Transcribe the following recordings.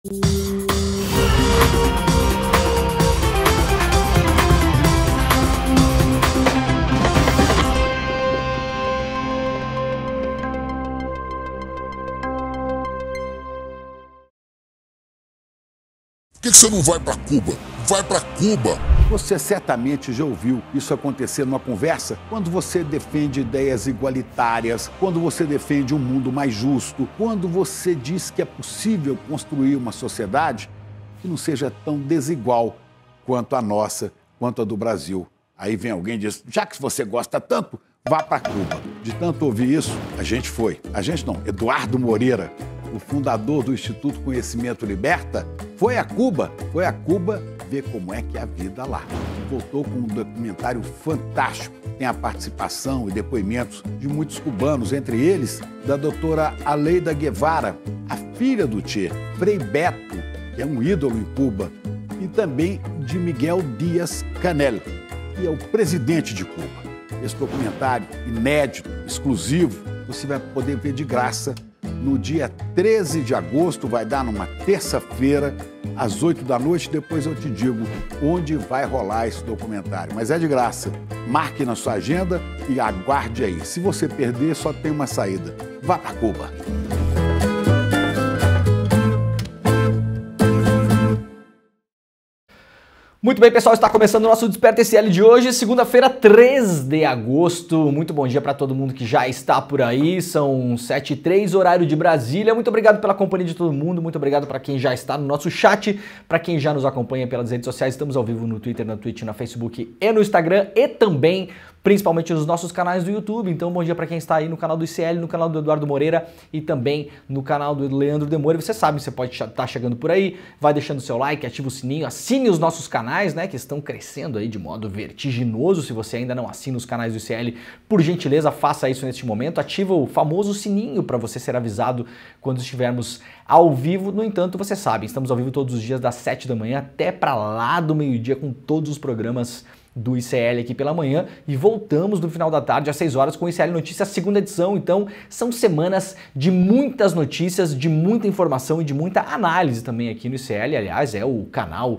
Por que você não vai para Cuba? Vai para Cuba! Você certamente já ouviu isso acontecer numa conversa quando você defende ideias igualitárias, quando você defende um mundo mais justo, quando você diz que é possível construir uma sociedade que não seja tão desigual quanto a nossa, quanto a do Brasil. Aí vem alguém e diz, já que você gosta tanto, vá para Cuba. De tanto ouvir isso, a gente foi. A gente não, Eduardo Moreira, o fundador do Instituto Conhecimento Liberta, foi a Cuba ver como é que é a vida lá. Voltou com um documentário fantástico. Tem a participação e depoimentos de muitos cubanos, entre eles da doutora Aleida Guevara, a filha do Che, Frei Beto, que é um ídolo em Cuba, e também de Miguel Díaz-Canel, que é o presidente de Cuba. Esse documentário inédito, exclusivo, você vai poder ver de graça no dia 13 de agosto, vai dar numa terça-feira, às 8 da noite. Depois eu te digo onde vai rolar esse documentário. Mas é de graça. Marque na sua agenda e aguarde aí. Se você perder, só tem uma saída. Vá para Cuba. Muito bem, pessoal, está começando o nosso Desperta SL de hoje, segunda-feira, 3 de agosto. Muito bom dia para todo mundo que já está por aí. São 7h03, horário de Brasília. Muito obrigado pela companhia de todo mundo. Muito obrigado para quem já está no nosso chat, para quem já nos acompanha pelas redes sociais. Estamos ao vivo no Twitter, na Twitch, na Facebook e no Instagram e também principalmente nos nossos canais do YouTube. Então, bom dia para quem está aí no canal do ICL, no canal do Eduardo Moreira e também no canal do Leandro Demore. Você sabe, você pode estar chegando por aí, vai deixando seu like, ativa o sininho, assine os nossos canais, né, que estão crescendo aí de modo vertiginoso. Se você ainda não assina os canais do ICL, por gentileza, faça isso neste momento. Ativa o famoso sininho para você ser avisado quando estivermos ao vivo. No entanto, você sabe, estamos ao vivo todos os dias das 7 da manhã até para lá do meio-dia com todos os programas do ICL aqui pela manhã e voltamos no final da tarde às 6 horas com o ICL Notícias, segunda edição. Então são semanas de muitas notícias, de muita informação e de muita análise também aqui no ICL. Aliás, é o canal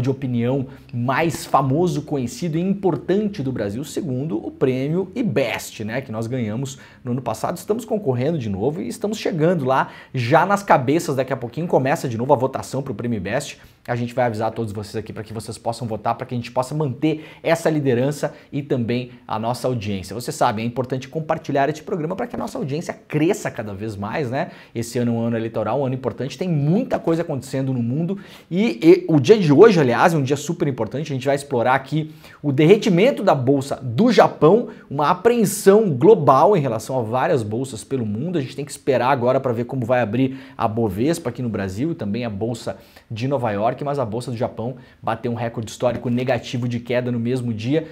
de opinião mais famoso, conhecido e importante do Brasil, segundo o prêmio IBEST, né, que nós ganhamos no ano passado. Estamos concorrendo de novo e estamos chegando lá já nas cabeças. Daqui a pouquinho começa de novo a votação para o prêmio IBEST. A gente vai avisar todos vocês aqui para que vocês possam votar, para que a gente possa manter essa liderança e também a nossa audiência. Você sabe, é importante compartilhar este programa para que a nossa audiência cresça cada vez mais, né? Esse ano é um ano eleitoral, um ano importante, tem muita coisa acontecendo no mundo e o dia de hoje, aliás, é um dia super importante. A gente vai explorar aqui o derretimento da Bolsa do Japão, uma apreensão global em relação a várias bolsas pelo mundo. A gente tem que esperar agora para ver como vai abrir a Bovespa aqui no Brasil e também a Bolsa de Nova York, mas a Bolsa do Japão bateu um recorde histórico negativo de queda no mesmo dia,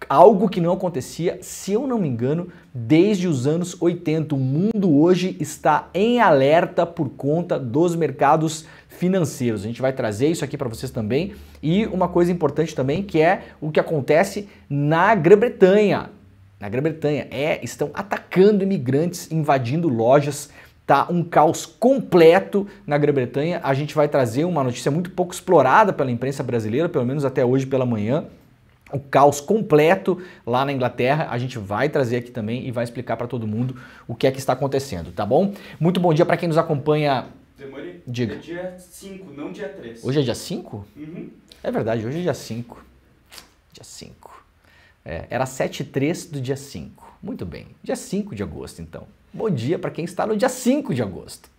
algo que não acontecia, se eu não me engano, desde os anos 80. O mundo hoje está em alerta por conta dos mercados financeiros. A gente vai trazer isso aqui para vocês também. E uma coisa importante também, que é o que acontece na Grã-Bretanha. Na Grã-Bretanha, estão atacando imigrantes, invadindo lojas. Tá um caos completo na Grã-Bretanha. A gente vai trazer uma notícia muito pouco explorada pela imprensa brasileira, pelo menos até hoje pela manhã. O caos completo lá na Inglaterra. A gente vai trazer aqui também e vai explicar para todo mundo o que é que está acontecendo, tá bom? Muito bom dia para quem nos acompanha. Demore. Diga. É dia 5, não dia 3. Hoje é dia 5? Uhum. É verdade, hoje é dia 5. Dia 5. Era 7/3 do dia 5. Muito bem, dia 5 de agosto então. Bom dia para quem está no dia 5 de agosto,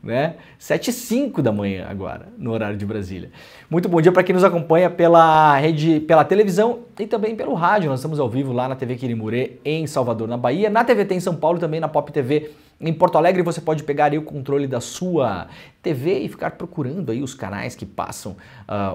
né? 7h05 da manhã agora, no horário de Brasília. Muito bom dia para quem nos acompanha pela rede, pela televisão e também pelo rádio. Nós estamos ao vivo lá na TV Quirimurê, em Salvador, na Bahia, na TVT em São Paulo, também na Pop TV em Porto Alegre. Você pode pegar aí o controle da sua TV e ficar procurando aí os canais que passam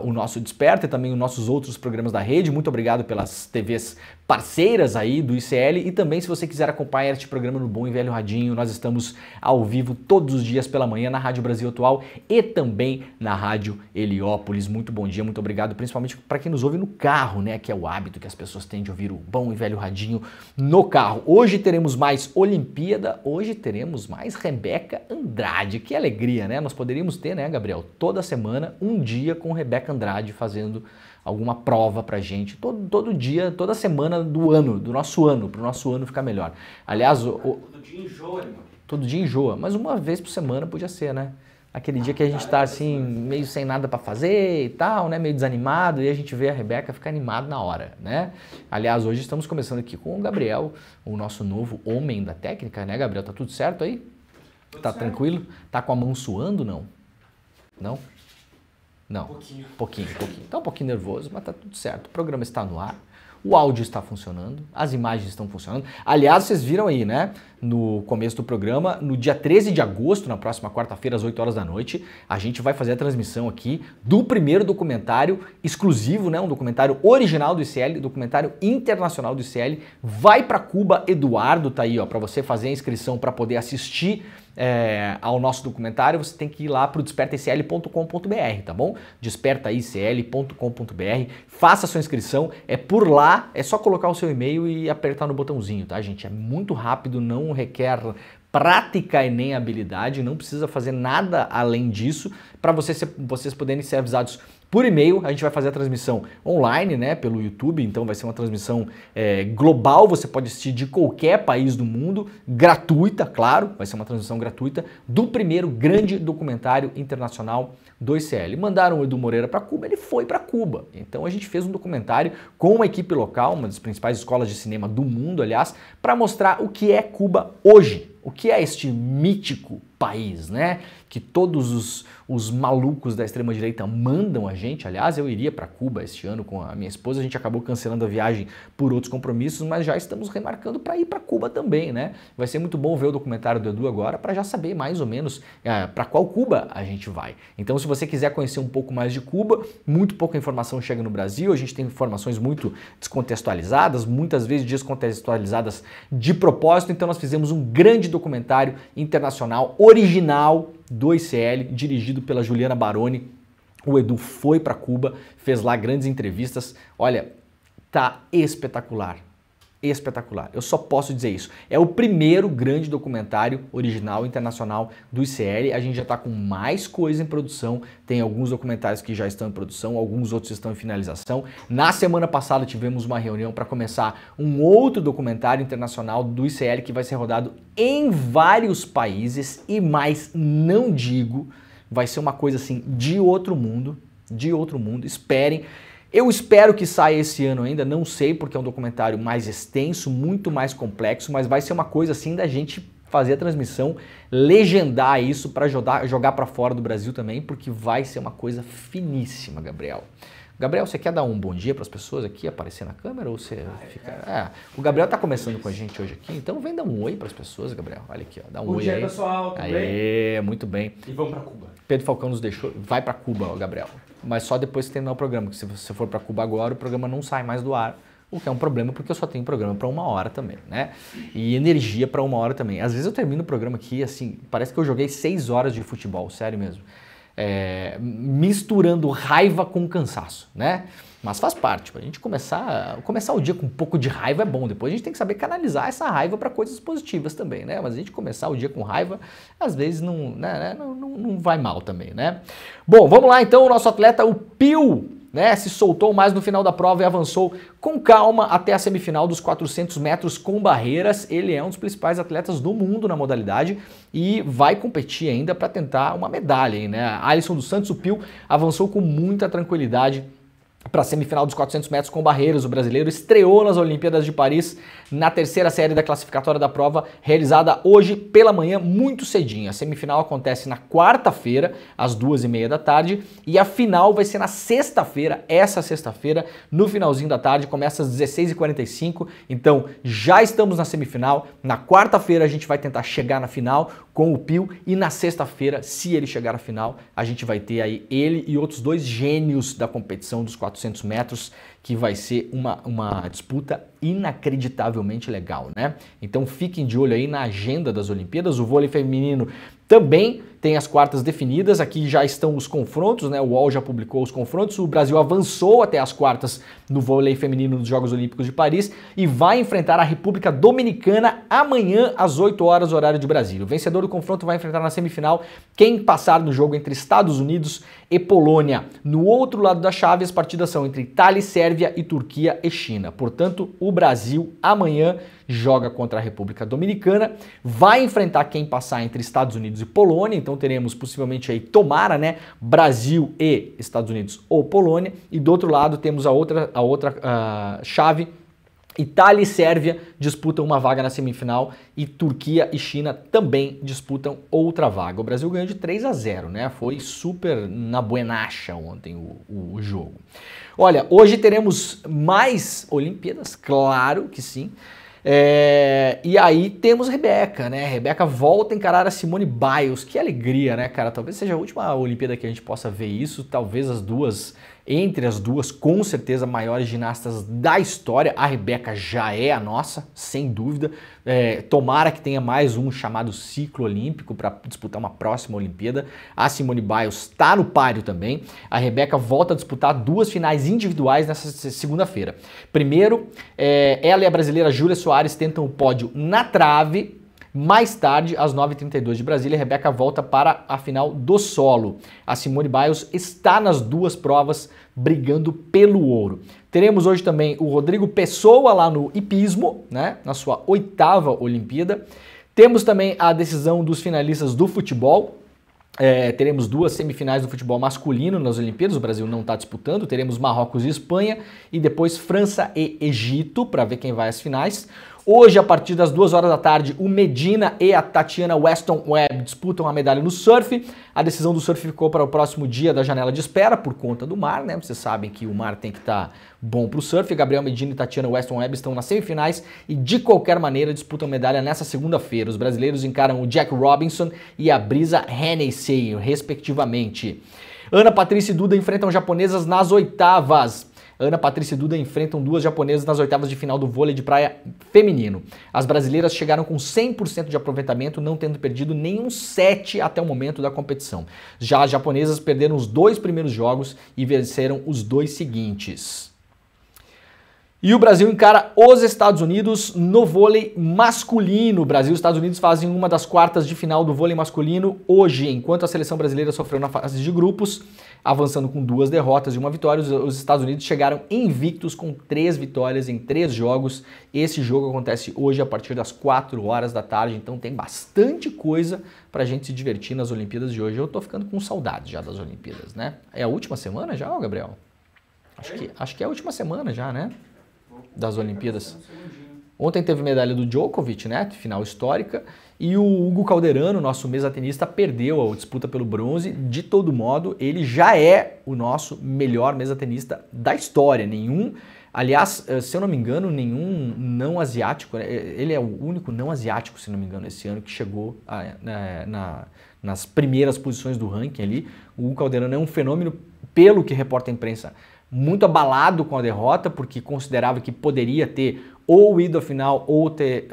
o nosso Desperta e também os nossos outros programas da rede. Muito obrigado pelas TVs parceiras aí do ICL e também se você quiser acompanhar este programa no Bom e Velho Radinho, nós estamos ao vivo todos os dias pela manhã na Rádio Brasil Atual e também na Rádio Heliópolis. Muito bom dia, muito obrigado, principalmente para quem nos ouve no carro, né, que é o hábito que as pessoas têm de ouvir o Bom e Velho Radinho no carro. Hoje teremos mais Olimpíada, hoje teremos mais Rebeca Andrade. Que alegria, né? Nós poderíamos ter, né, Gabriel, toda semana, um dia com Rebeca Andrade fazendo alguma prova pra gente, todo dia, toda semana do ano, do nosso ano, pro nosso ano ficar melhor. Aliás, Todo dia enjoa, irmão. todo dia enjoa, mas uma vez por semana podia ser, né? Aquele dia que a gente tá assim, meio sem nada pra fazer e tal, né? Meio desanimado, e a gente vê a Rebeca ficar animado na hora, né? Aliás, hoje estamos começando aqui com o Gabriel, o nosso novo homem da técnica, né, Gabriel? Tá tudo certo aí? Tá tranquilo? Tá com a mão suando, não? Não? Não. Pouquinho. Tá um pouquinho nervoso, mas tá tudo certo. O programa está no ar, o áudio está funcionando, as imagens estão funcionando. Aliás, vocês viram aí, né? No começo do programa, no dia 13 de agosto, na próxima quarta-feira, às 8 horas da noite, a gente vai fazer a transmissão aqui do primeiro documentário exclusivo, né? Um documentário original do ICL, documentário internacional do ICL. Vai para Cuba, Eduardo tá aí, ó, para você fazer a inscrição para poder assistir ao nosso documentário. Você tem que ir lá para o despertaicl.com.br, tá bom? despertaicl.com.br, faça a sua inscrição, é por lá, é só colocar o seu e-mail e apertar no botãozinho, tá, gente? É muito rápido, não requer prática e nem habilidade, não precisa fazer nada além disso para vocês poderem ser avisados por e-mail. A gente vai fazer a transmissão online, né, pelo YouTube, então vai ser uma transmissão global, você pode assistir de qualquer país do mundo, gratuita, claro, vai ser uma transmissão gratuita do primeiro grande documentário internacional do ICL. Mandaram o Edu Moreira para Cuba, ele foi para Cuba. Então a gente fez um documentário com uma equipe local, uma das principais escolas de cinema do mundo, aliás, para mostrar o que é Cuba hoje, o que é este mítico país, né? Que todos os malucos da extrema-direita mandam a gente. Aliás, eu iria para Cuba este ano com a minha esposa, a gente acabou cancelando a viagem por outros compromissos, mas já estamos remarcando para ir para Cuba também, né? Vai ser muito bom ver o documentário do Edu agora para já saber mais ou menos para qual Cuba a gente vai. Então, se você quiser conhecer um pouco mais de Cuba, muito pouca informação chega no Brasil, a gente tem informações muito descontextualizadas, muitas vezes descontextualizadas de propósito, então nós fizemos um grande documentário internacional original do ICL, dirigido pela Juliana Baroni. O Edu foi para Cuba, fez lá grandes entrevistas. Olha, tá espetacular. Espetacular. Eu só posso dizer isso. É o primeiro grande documentário original internacional do ICL. A gente já está com mais coisa em produção. Tem alguns documentários que já estão em produção, alguns outros estão em finalização. Na semana passada tivemos uma reunião para começar um outro documentário internacional do ICL que vai ser rodado em vários países e mais não digo, vai ser uma coisa assim de outro mundo, esperem. Eu espero que saia esse ano ainda, não sei, porque é um documentário mais extenso, muito mais complexo, mas vai ser uma coisa assim da gente fazer a transmissão, legendar isso para jogar para fora do Brasil também, porque vai ser uma coisa finíssima, Gabriel. Gabriel, você quer dar um bom dia para as pessoas aqui, aparecer na câmera, ou você fica... o Gabriel tá começando com a gente hoje aqui, então vem dar um oi para as pessoas, Gabriel. Olha aqui, ó, dá um oi aí. Bom dia, pessoal, tudo bem? Muito bem. E vamos para Cuba. Pedro Falcão nos deixou, vai para Cuba, ó, Gabriel. Mas só depois que terminar o programa, porque se você for para Cuba agora, o programa não sai mais do ar, o que é um problema, porque eu só tenho programa para 1 hora também, né? E energia para 1 hora também. Às vezes eu termino o programa aqui, assim, parece que eu joguei 6 horas de futebol, sério mesmo. Misturando raiva com cansaço, né? Mas faz parte, a gente começar o dia com um pouco de raiva é bom, depois a gente tem que saber canalizar essa raiva para coisas positivas também, né? Mas a gente começar o dia com raiva, às vezes não vai mal também, né? Bom, vamos lá então, o nosso atleta, o Pio, né, se soltou mais no final da prova e avançou com calma até a semifinal dos 400 metros com barreiras. Ele é um dos principais atletas do mundo na modalidade e vai competir ainda para tentar uma medalha aí, né? Alisson dos Santos, o Pio, avançou com muita tranquilidade para a semifinal dos 400 metros com barreiras. O brasileiro estreou nas Olimpíadas de Paris na terceira série da classificatória da prova, realizada hoje pela manhã, muito cedinho. A semifinal acontece na quarta-feira, às 2h30 da tarde, e a final vai ser na sexta-feira, essa sexta-feira, no finalzinho da tarde, começa às 16h45, então já estamos na semifinal. Na quarta-feira a gente vai tentar chegar na final com o Pio, e na sexta-feira, se ele chegar à final, a gente vai ter aí ele e outros 2 gênios da competição dos 400 metros, que vai ser uma disputa inacreditavelmente legal, né? Então fiquem de olho aí na agenda das Olimpíadas. O vôlei feminino também tem as quartas definidas, aqui já estão os confrontos, né? O UOL já publicou os confrontos, o Brasil avançou até as quartas no vôlei feminino dos Jogos Olímpicos de Paris e vai enfrentar a República Dominicana amanhã às 8 horas, horário de Brasília. O vencedor do confronto vai enfrentar na semifinal quem passar no jogo entre Estados Unidos e Polônia. No outro lado da chave, as partidas são entre Itália e Sérvia e Turquia e China. Portanto, o Brasil amanhã joga contra a República Dominicana, vai enfrentar quem passar entre Estados Unidos e Polônia, então teremos possivelmente aí, tomara, né, Brasil e Estados Unidos ou Polônia, e do outro lado temos a outra chave, Itália e Sérvia disputam uma vaga na semifinal e Turquia e China também disputam outra vaga. O Brasil ganhou de 3-0, né? Foi super na buenacha ontem o jogo. Olha, hoje teremos mais Olimpíadas, claro que sim. E aí temos Rebeca, né? Rebeca volta a encarar a Simone Biles. Que alegria, né, cara? Talvez seja a última Olimpíada que a gente possa ver isso. Talvez entre as duas, com certeza, maiores ginastas da história. A Rebeca já é a nossa, sem dúvida. Tomara que tenha mais um chamado ciclo olímpico para disputar uma próxima Olimpíada. A Simone Biles está no páreo também. A Rebeca volta a disputar 2 finais individuais nessa segunda-feira. Primeiro, ela e a brasileira Júlia Soares tentam o pódio na trave. Mais tarde, às 9h32 de Brasília, a Rebeca volta para a final do solo. A Simone Biles está nas 2 provas brigando pelo ouro. Teremos hoje também o Rodrigo Pessoa lá no hipismo, né, na sua 8ª Olimpíada. Temos também a decisão dos finalistas do futebol. Teremos 2 semifinais do futebol masculino nas Olimpíadas, o Brasil não está disputando. Teremos Marrocos e Espanha e depois França e Egito para ver quem vai às finais. Hoje, a partir das 2 horas da tarde, o Medina e a Tatiana Weston Webb disputam a medalha no surf. A decisão do surf ficou para o próximo dia da janela de espera por conta do mar, né? Vocês sabem que o mar tem que estar bom para o surf. Gabriel Medina e Tatiana Weston Webb estão nas semifinais e, de qualquer maneira, disputam medalha nessa segunda-feira. Os brasileiros encaram o Jack Robinson e a Brisa Hennessy, respectivamente. Ana Patrícia e Duda enfrentam japonesas nas 8ª. Ana Patrícia e Duda enfrentam 2 japonesas nas 8ª de final do vôlei de praia feminino. As brasileiras chegaram com 100% de aproveitamento, não tendo perdido nenhum set até o momento da competição. Já as japonesas perderam os 2 primeiros jogos e venceram os 2 seguintes. E o Brasil encara os Estados Unidos no vôlei masculino. Brasil e Estados Unidos fazem uma das quartas de final do vôlei masculino hoje, enquanto a seleção brasileira sofreu na fase de grupos, avançando com 2 derrotas e 1 vitória. Os Estados Unidos chegaram invictos com 3 vitórias em 3 jogos. Esse jogo acontece hoje a partir das 4 horas da tarde, então tem bastante coisa pra gente se divertir nas Olimpíadas de hoje. Eu tô ficando com saudade já das Olimpíadas, né? É a última semana já, Gabriel? Acho que é a última semana já, né? Das Olimpíadas. Ontem teve medalha do Djokovic, né? Final histórica. E o Hugo Calderano, nosso mesa-tenista, perdeu a disputa pelo bronze. De todo modo, ele já é o nosso melhor mesa-tenista da história. Aliás, se eu não me engano, nenhum não asiático, ele é o único não asiático, se não me engano, esse ano, que chegou nas primeiras posições do ranking ali. O Hugo Calderano é um fenômeno, pelo que reporta a imprensa, muito abalado com a derrota, porque considerava que poderia ter ou ido à final ou ter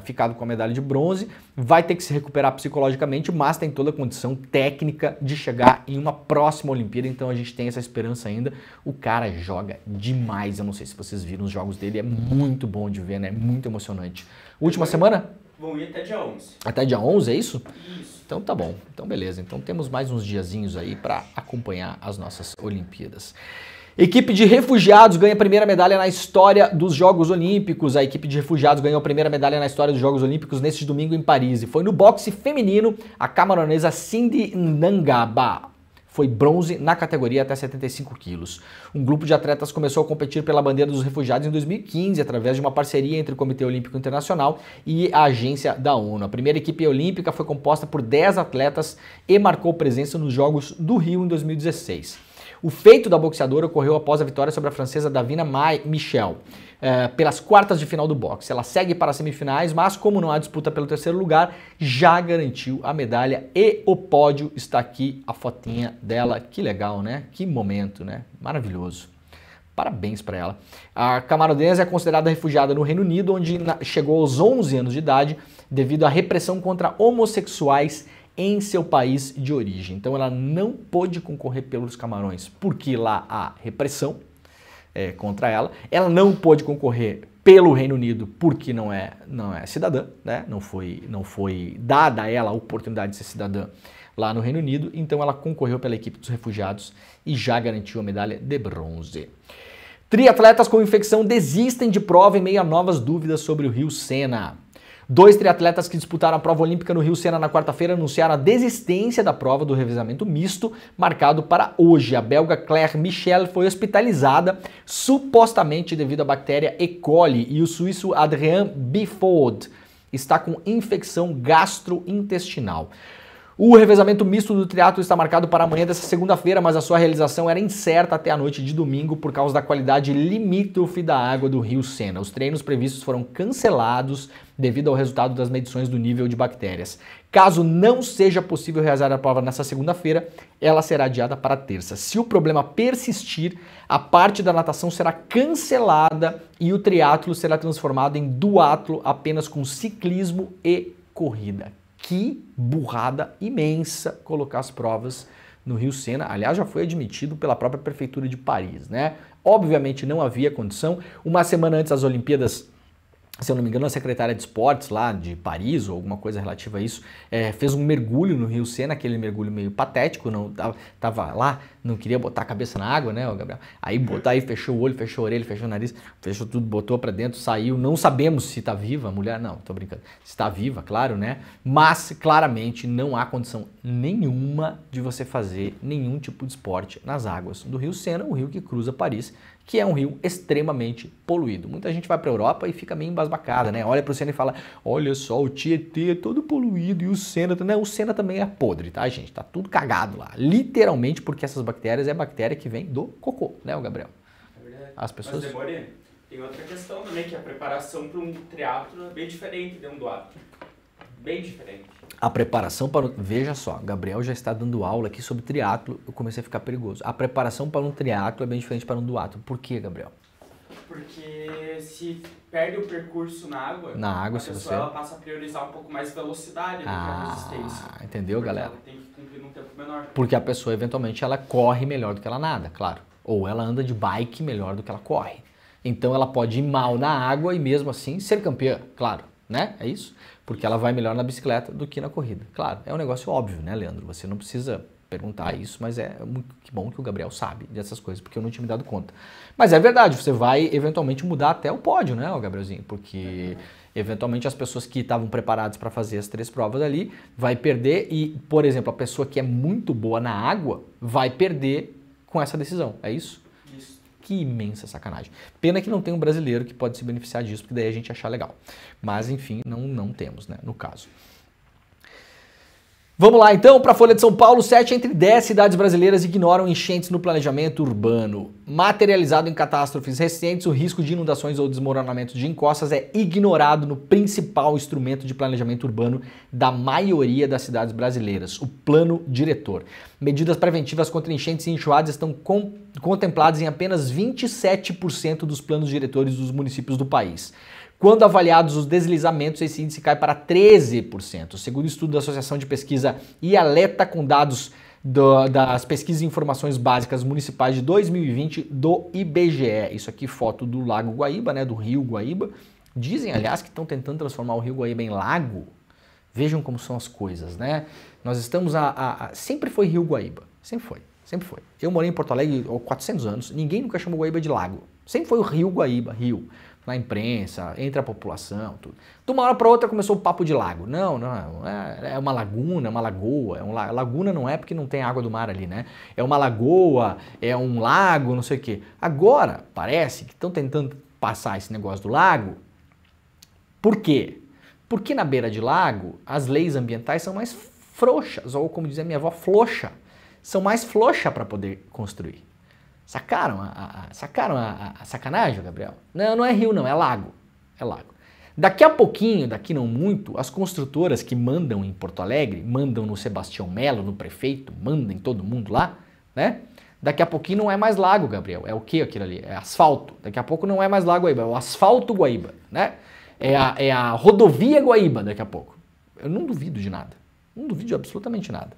ficado com a medalha de bronze. Vai ter que se recuperar psicologicamente, mas tem toda a condição técnica de chegar em uma próxima Olimpíada, então a gente tem essa esperança ainda. O cara joga demais, eu não sei se vocês viram os jogos dele, é muito bom de ver, né? Muito emocionante. Última semana? Vão ir até dia 11. Até dia 11, é isso? Isso. Então tá bom, então beleza. Então temos mais uns diazinhos aí para acompanhar as nossas Olimpíadas. Equipe de refugiados ganha a primeira medalha na história dos Jogos Olímpicos. A equipe de refugiados ganhou a primeira medalha na história dos Jogos Olímpicos neste domingo em Paris. E foi no boxe feminino, a camaronesa Cindy Ndangaba foi bronze na categoria até 75 quilos. Um grupo de atletas começou a competir pela bandeira dos refugiados em 2015, através de uma parceria entre o Comitê Olímpico Internacional e a agência da ONU. A primeira equipe olímpica foi composta por 10 atletas e marcou presença nos Jogos do Rio em 2016. O feito da boxeadora ocorreu após a vitória sobre a francesa Davina Michel, pelas quartas de final do boxe. Ela segue para as semifinais, mas como não há disputa pelo terceiro lugar, já garantiu a medalha e o pódio. Está aqui a fotinha dela. Que legal, né? Que momento, né? Maravilhoso. Parabéns para ela. A camaronesa é considerada refugiada no Reino Unido, onde chegou aos 11 anos de idade devido à repressão contra homossexuais em seu país de origem. Então ela não pôde concorrer pelos Camarões porque lá há repressão contra ela. Ela não pôde concorrer pelo Reino Unido porque não é cidadã, né? Não foi dada a ela a oportunidade de ser cidadã lá no Reino Unido. Então ela concorreu pela equipe dos refugiados e já garantiu a medalha de bronze. Triatletas com infecção desistem de prova em meio a novas dúvidas sobre o Rio Sena. 2 triatletas que disputaram a prova olímpica no Rio Sena na quarta-feira anunciaram a desistência da prova do revezamento misto marcado para hoje. A belga Claire Michel foi hospitalizada supostamente devido à bactéria E. coli e o suíço Adrien Bifford está com infecção gastrointestinal. O revezamento misto do triatlo está marcado para amanhã dessa segunda-feira, mas a sua realização era incerta até a noite de domingo por causa da qualidade limítrofe da água do Rio Sena. Os treinos previstos foram cancelados devido ao resultado das medições do nível de bactérias. Caso não seja possível realizar a prova nessa segunda-feira, ela será adiada para terça. Se o problema persistir, a parte da natação será cancelada e o triatlo será transformado em duatlo apenas com ciclismo e corrida. Que burrada imensa colocar as provas no Rio Sena. Aliás, já foi admitido pela própria Prefeitura de Paris, né? Obviamente não havia condição. Uma semana antes das Olimpíadas, se eu não me engano, a secretária de esportes lá de Paris, ou alguma coisa relativa a isso, fez um mergulho no Rio Sena, aquele mergulho meio patético, não tava lá, não queria botar a cabeça na água, né, Gabriel? Aí botar aí, fechou o olho, fechou a orelha, fechou o nariz, fechou tudo, botou pra dentro, saiu, não sabemos se tá viva a mulher, não, tô brincando, se tá viva, claro, né? Mas, claramente, não há condição nenhuma de você fazer nenhum tipo de esporte nas águas do Rio Sena, o rio que cruza Paris, que é um rio extremamente poluído. Muita gente vai para a Europa e fica meio embasbacada, né? Olha para o Sena e fala, olha só, o Tietê é todo poluído e o Sena... Não, o Sena também é podre, tá, gente? Tá tudo cagado lá. Literalmente porque essas bactérias é bactéria que vem do cocô, né, o Gabriel? É verdade. As pessoas... Mas, Demore, tem outra questão também, que a preparação para um triatlo é bem diferente de um duatlo. Bem diferente. A preparação para... Veja só, Gabriel já está dando aula aqui sobre triatlo, eu comecei a ficar perigoso. A preparação para um triatlo é bem diferente para um duatlo. Por quê, Gabriel? Porque se perde o percurso na água, a pessoa ela passa a priorizar um pouco mais velocidade do que a resistência. Entendeu, galera? Ela tem que cumprir num tempo menor. Porque a pessoa, eventualmente, ela corre melhor do que ela nada, claro. Ou ela anda de bike melhor do que ela corre. Então ela pode ir mal na água e mesmo assim ser campeã, claro, né? É isso? Porque ela vai melhor na bicicleta do que na corrida. Claro, é um negócio óbvio, né, Leandro? Você não precisa perguntar isso, mas é muito bom que o Gabriel sabe dessas coisas, porque eu não tinha me dado conta. Mas é verdade, você vai eventualmente mudar até o pódio, né, o Gabrielzinho? Porque eventualmente as pessoas que estavam preparadas para fazer as 3 provas ali vai perder e, por exemplo, a pessoa que é muito boa na água vai perder com essa decisão, é isso? Que imensa sacanagem. Pena que não tem um brasileiro que pode se beneficiar disso, porque daí a gente achar legal. Mas, enfim, não temos, né, no caso. Vamos lá, então, para a Folha de São Paulo, 7 entre 10 cidades brasileiras ignoram enchentes no planejamento urbano. Materializado em catástrofes recentes, o risco de inundações ou desmoronamento de encostas é ignorado no principal instrumento de planejamento urbano da maioria das cidades brasileiras, o Plano Diretor. Medidas preventivas contra enchentes e enxurradas estão contempladas em apenas 27% dos planos diretores dos municípios do país. Quando avaliados os deslizamentos, esse índice cai para 13%. Segundo o estudo da Associação de Pesquisa IALETA, com dados das pesquisas e informações básicas municipais de 2020 do IBGE. Isso aqui, foto do Lago Guaíba, né, do Rio Guaíba. Dizem, aliás, que estão tentando transformar o Rio Guaíba em lago. Vejam como são as coisas, né? Nós estamos sempre foi Rio Guaíba, sempre foi. Eu morei em Porto Alegre há 400 anos, ninguém nunca chamou Guaíba de lago. Sempre foi o Rio Guaíba, rio. Na imprensa, entre a população, tudo. De uma hora para outra começou o papo de lago. Não, é uma laguna, é uma lagoa. Laguna não é porque não tem água do mar ali, né? É uma lagoa, é um lago, não sei o quê. Agora, parece que estão tentando passar esse negócio do lago. Por quê? Porque na beira de lago, as leis ambientais são mais frouxas, ou como dizia minha avó, floxa. São mais floxas para poder construir. Sacaram a sacanagem, Gabriel? Não é rio não, é lago. É lago. Daqui a pouquinho, daqui não muito, as construtoras que mandam em Porto Alegre, mandam no Sebastião Melo, no prefeito, mandam em todo mundo lá, né? Daqui a pouquinho não é mais lago, Gabriel. É o que aquilo ali? É asfalto. Daqui a pouco não é mais lago Guaíba, é o asfalto Guaíba, né? É a rodovia Guaíba daqui a pouco. Eu não duvido de nada. Não duvido de absolutamente nada.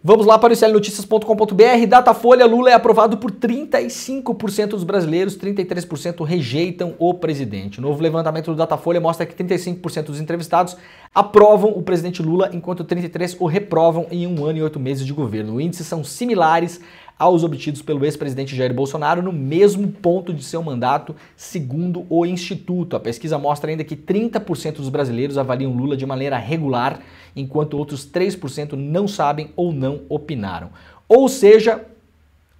Vamos lá para o iclnoticias.com.br. Datafolha: Lula é aprovado por 35% dos brasileiros, 33% rejeitam o presidente. O novo levantamento do Datafolha mostra que 35% dos entrevistados aprovam o presidente Lula, enquanto 33% o reprovam em 1 ano e 8 meses de governo. Os índices são similares aos obtidos pelo ex-presidente Jair Bolsonaro no mesmo ponto de seu mandato, segundo o Instituto. A pesquisa mostra ainda que 30% dos brasileiros avaliam Lula de maneira regular, enquanto outros 3% não sabem ou não opinaram. Ou seja,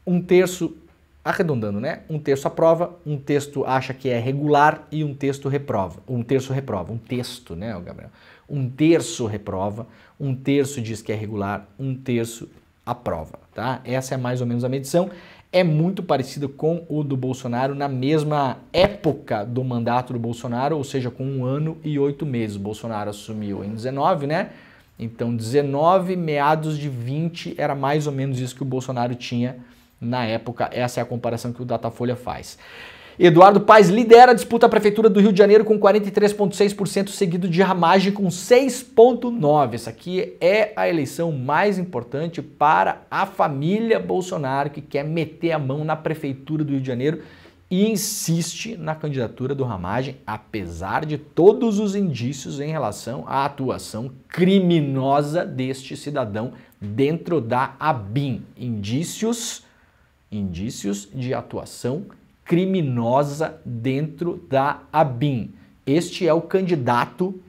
um terço, arredondando, né? Um terço aprova, um terço acha que é regular e um terço reprova. Um terço reprova. Um texto, né, Gabriel? Um terço reprova, um terço diz que é regular, um terço aprova, tá? Essa é mais ou menos a medição. É muito parecido com o do Bolsonaro na mesma época do mandato do Bolsonaro, ou seja, com 1 ano e 8 meses. O Bolsonaro assumiu em 19, né? Então 19, meados de 20, era mais ou menos isso que o Bolsonaro tinha na época. Essa é a comparação que o Datafolha faz. Eduardo Paes lidera a disputa à Prefeitura do Rio de Janeiro com 43,6%, seguido de Ramagem com 6,9%. Essa aqui é a eleição mais importante para a família Bolsonaro, que quer meter a mão na Prefeitura do Rio de Janeiro e insiste na candidatura do Ramagem, apesar de todos os indícios em relação à atuação criminosa deste cidadão dentro da ABIN. Indícios de atuação criminosa dentro da ABIN. Este é o candidato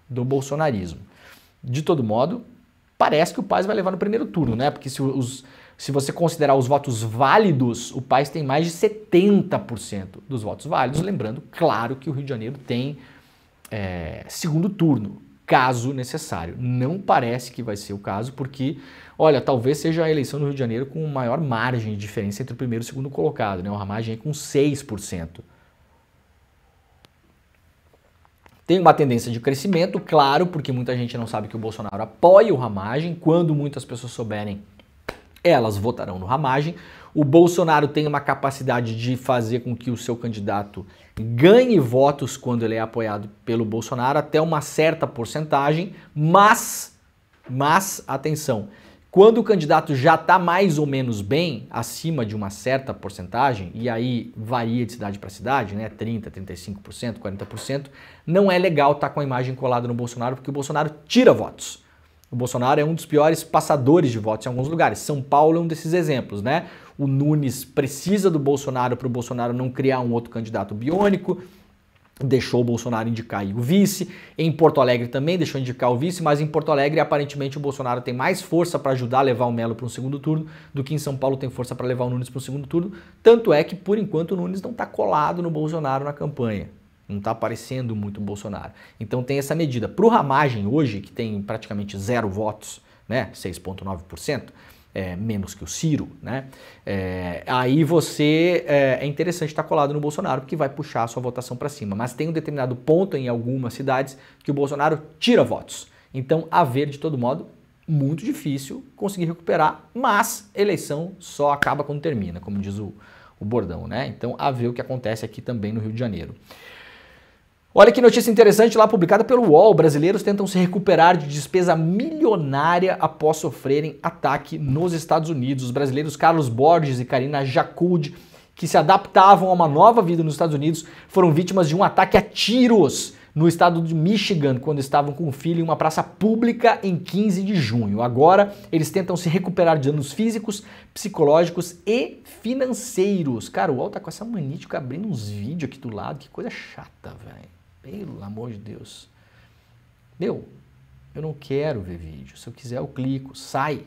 do bolsonarismo. De todo modo, parece que o Paes vai levar no primeiro turno, né? Porque se você considerar os votos válidos, o Paes tem mais de 70% dos votos válidos. Lembrando, claro, que o Rio de Janeiro tem segundo turno, caso necessário. Não parece que vai ser o caso, porque, olha, talvez seja a eleição no Rio de Janeiro com maior margem de diferença entre o primeiro e o segundo colocado, né? O Ramagem é com 6%. Tem uma tendência de crescimento, claro, porque muita gente não sabe que o Bolsonaro apoia o Ramagem. Quando muitas pessoas souberem, elas votarão no Ramagem. O Bolsonaro tem uma capacidade de fazer com que o seu candidato ganhe votos quando ele é apoiado pelo Bolsonaro, até uma certa porcentagem, mas atenção, quando o candidato já está mais ou menos bem, acima de uma certa porcentagem, e aí varia de cidade para cidade, né, 30%, 35%, 40%, não é legal estar com a imagem colada no Bolsonaro, porque o Bolsonaro tira votos. O Bolsonaro é um dos piores passadores de votos em alguns lugares. São Paulo é um desses exemplos, né? O Nunes precisa do Bolsonaro para o Bolsonaro não criar um outro candidato biônico, deixou o Bolsonaro indicar o vice. Em Porto Alegre também deixou indicar o vice, mas em Porto Alegre aparentemente o Bolsonaro tem mais força para ajudar a levar o Melo para um segundo turno do que em São Paulo tem força para levar o Nunes para um segundo turno. Tanto é que, por enquanto, o Nunes não está colado no Bolsonaro na campanha. Não está aparecendo muito o Bolsonaro. Então tem essa medida. Para o Ramagem hoje, que tem praticamente 0 votos, né, 6,9%, menos que o Ciro, né, aí você é interessante estar colado no Bolsonaro, porque vai puxar a sua votação para cima. Mas tem um determinado ponto em algumas cidades que o Bolsonaro tira votos. Então, a ver, de todo modo, muito difícil conseguir recuperar, mas eleição só acaba quando termina, como diz o bordão, né? Então, a ver o que acontece aqui também no Rio de Janeiro. Olha que notícia interessante lá publicada pelo UOL. Brasileiros tentam se recuperar de despesa milionária após sofrerem ataque nos Estados Unidos. Os brasileiros Carlos Borges e Karina Jacud, que se adaptavam a uma nova vida nos Estados Unidos, foram vítimas de um ataque a tiros no estado de Michigan, quando estavam com o filho em uma praça pública em 15 de junho. Agora, eles tentam se recuperar de danos físicos, psicológicos e financeiros. Cara, o UOL tá com essa mania de ficar abrindo uns vídeos aqui do lado. Que coisa chata, velho. Pelo amor de Deus. Meu, eu não quero ver vídeo. Se eu quiser, eu clico. Sai.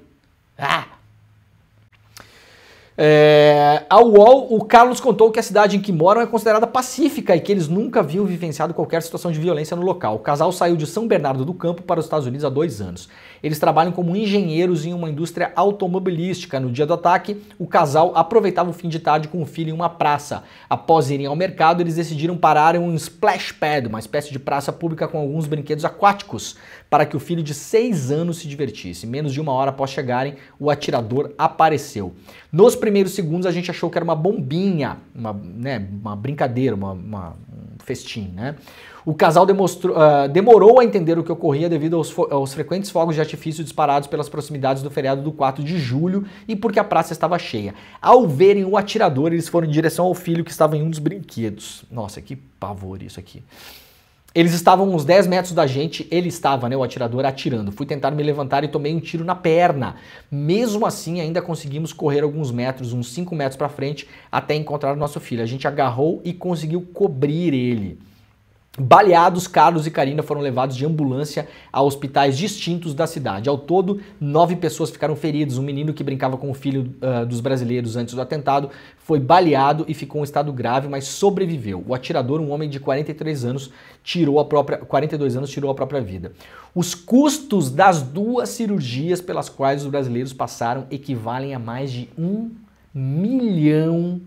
Ao UOL, o Carlos contou que a cidade em que moram é considerada pacífica e que eles nunca haviam vivenciado qualquer situação de violência no local. O casal saiu de São Bernardo do Campo para os Estados Unidos há 2 anos. Eles trabalham como engenheiros em uma indústria automobilística. No dia do ataque, o casal aproveitava o fim de tarde com o filho em uma praça. Após irem ao mercado, eles decidiram parar em um splash pad, uma espécie de praça pública com alguns brinquedos aquáticos, para que o filho de 6 anos se divertisse. Menos de 1 hora após chegarem, o atirador apareceu. Nos primeiros segundos a gente achou que era uma bombinha, uma brincadeira, um festim, né? O casal demorou a entender o que ocorria devido aos frequentes fogos de artifício disparados pelas proximidades do feriado do 4 de julho e porque a praça estava cheia. Ao verem o atirador, eles foram em direção ao filho que estava em um dos brinquedos. Nossa, que pavor isso aqui. Eles estavam uns 10 metros da gente, ele estava, né, o atirador, atirando. Fui tentar me levantar e tomei um tiro na perna. Mesmo assim, ainda conseguimos correr alguns metros, uns 5 metros para frente, até encontrar o nosso filho. A gente agarrou e conseguiu cobrir ele. Baleados, Carlos e Karina foram levados de ambulância a hospitais distintos da cidade. Ao todo, 9 pessoas ficaram feridas. Um menino que brincava com o filho dos brasileiros antes do atentado foi baleado e ficou em estado grave, mas sobreviveu. O atirador, um homem de 42 anos, tirou a própria vida. Os custos das 2 cirurgias pelas quais os brasileiros passaram equivalem a mais de R$1 milhão.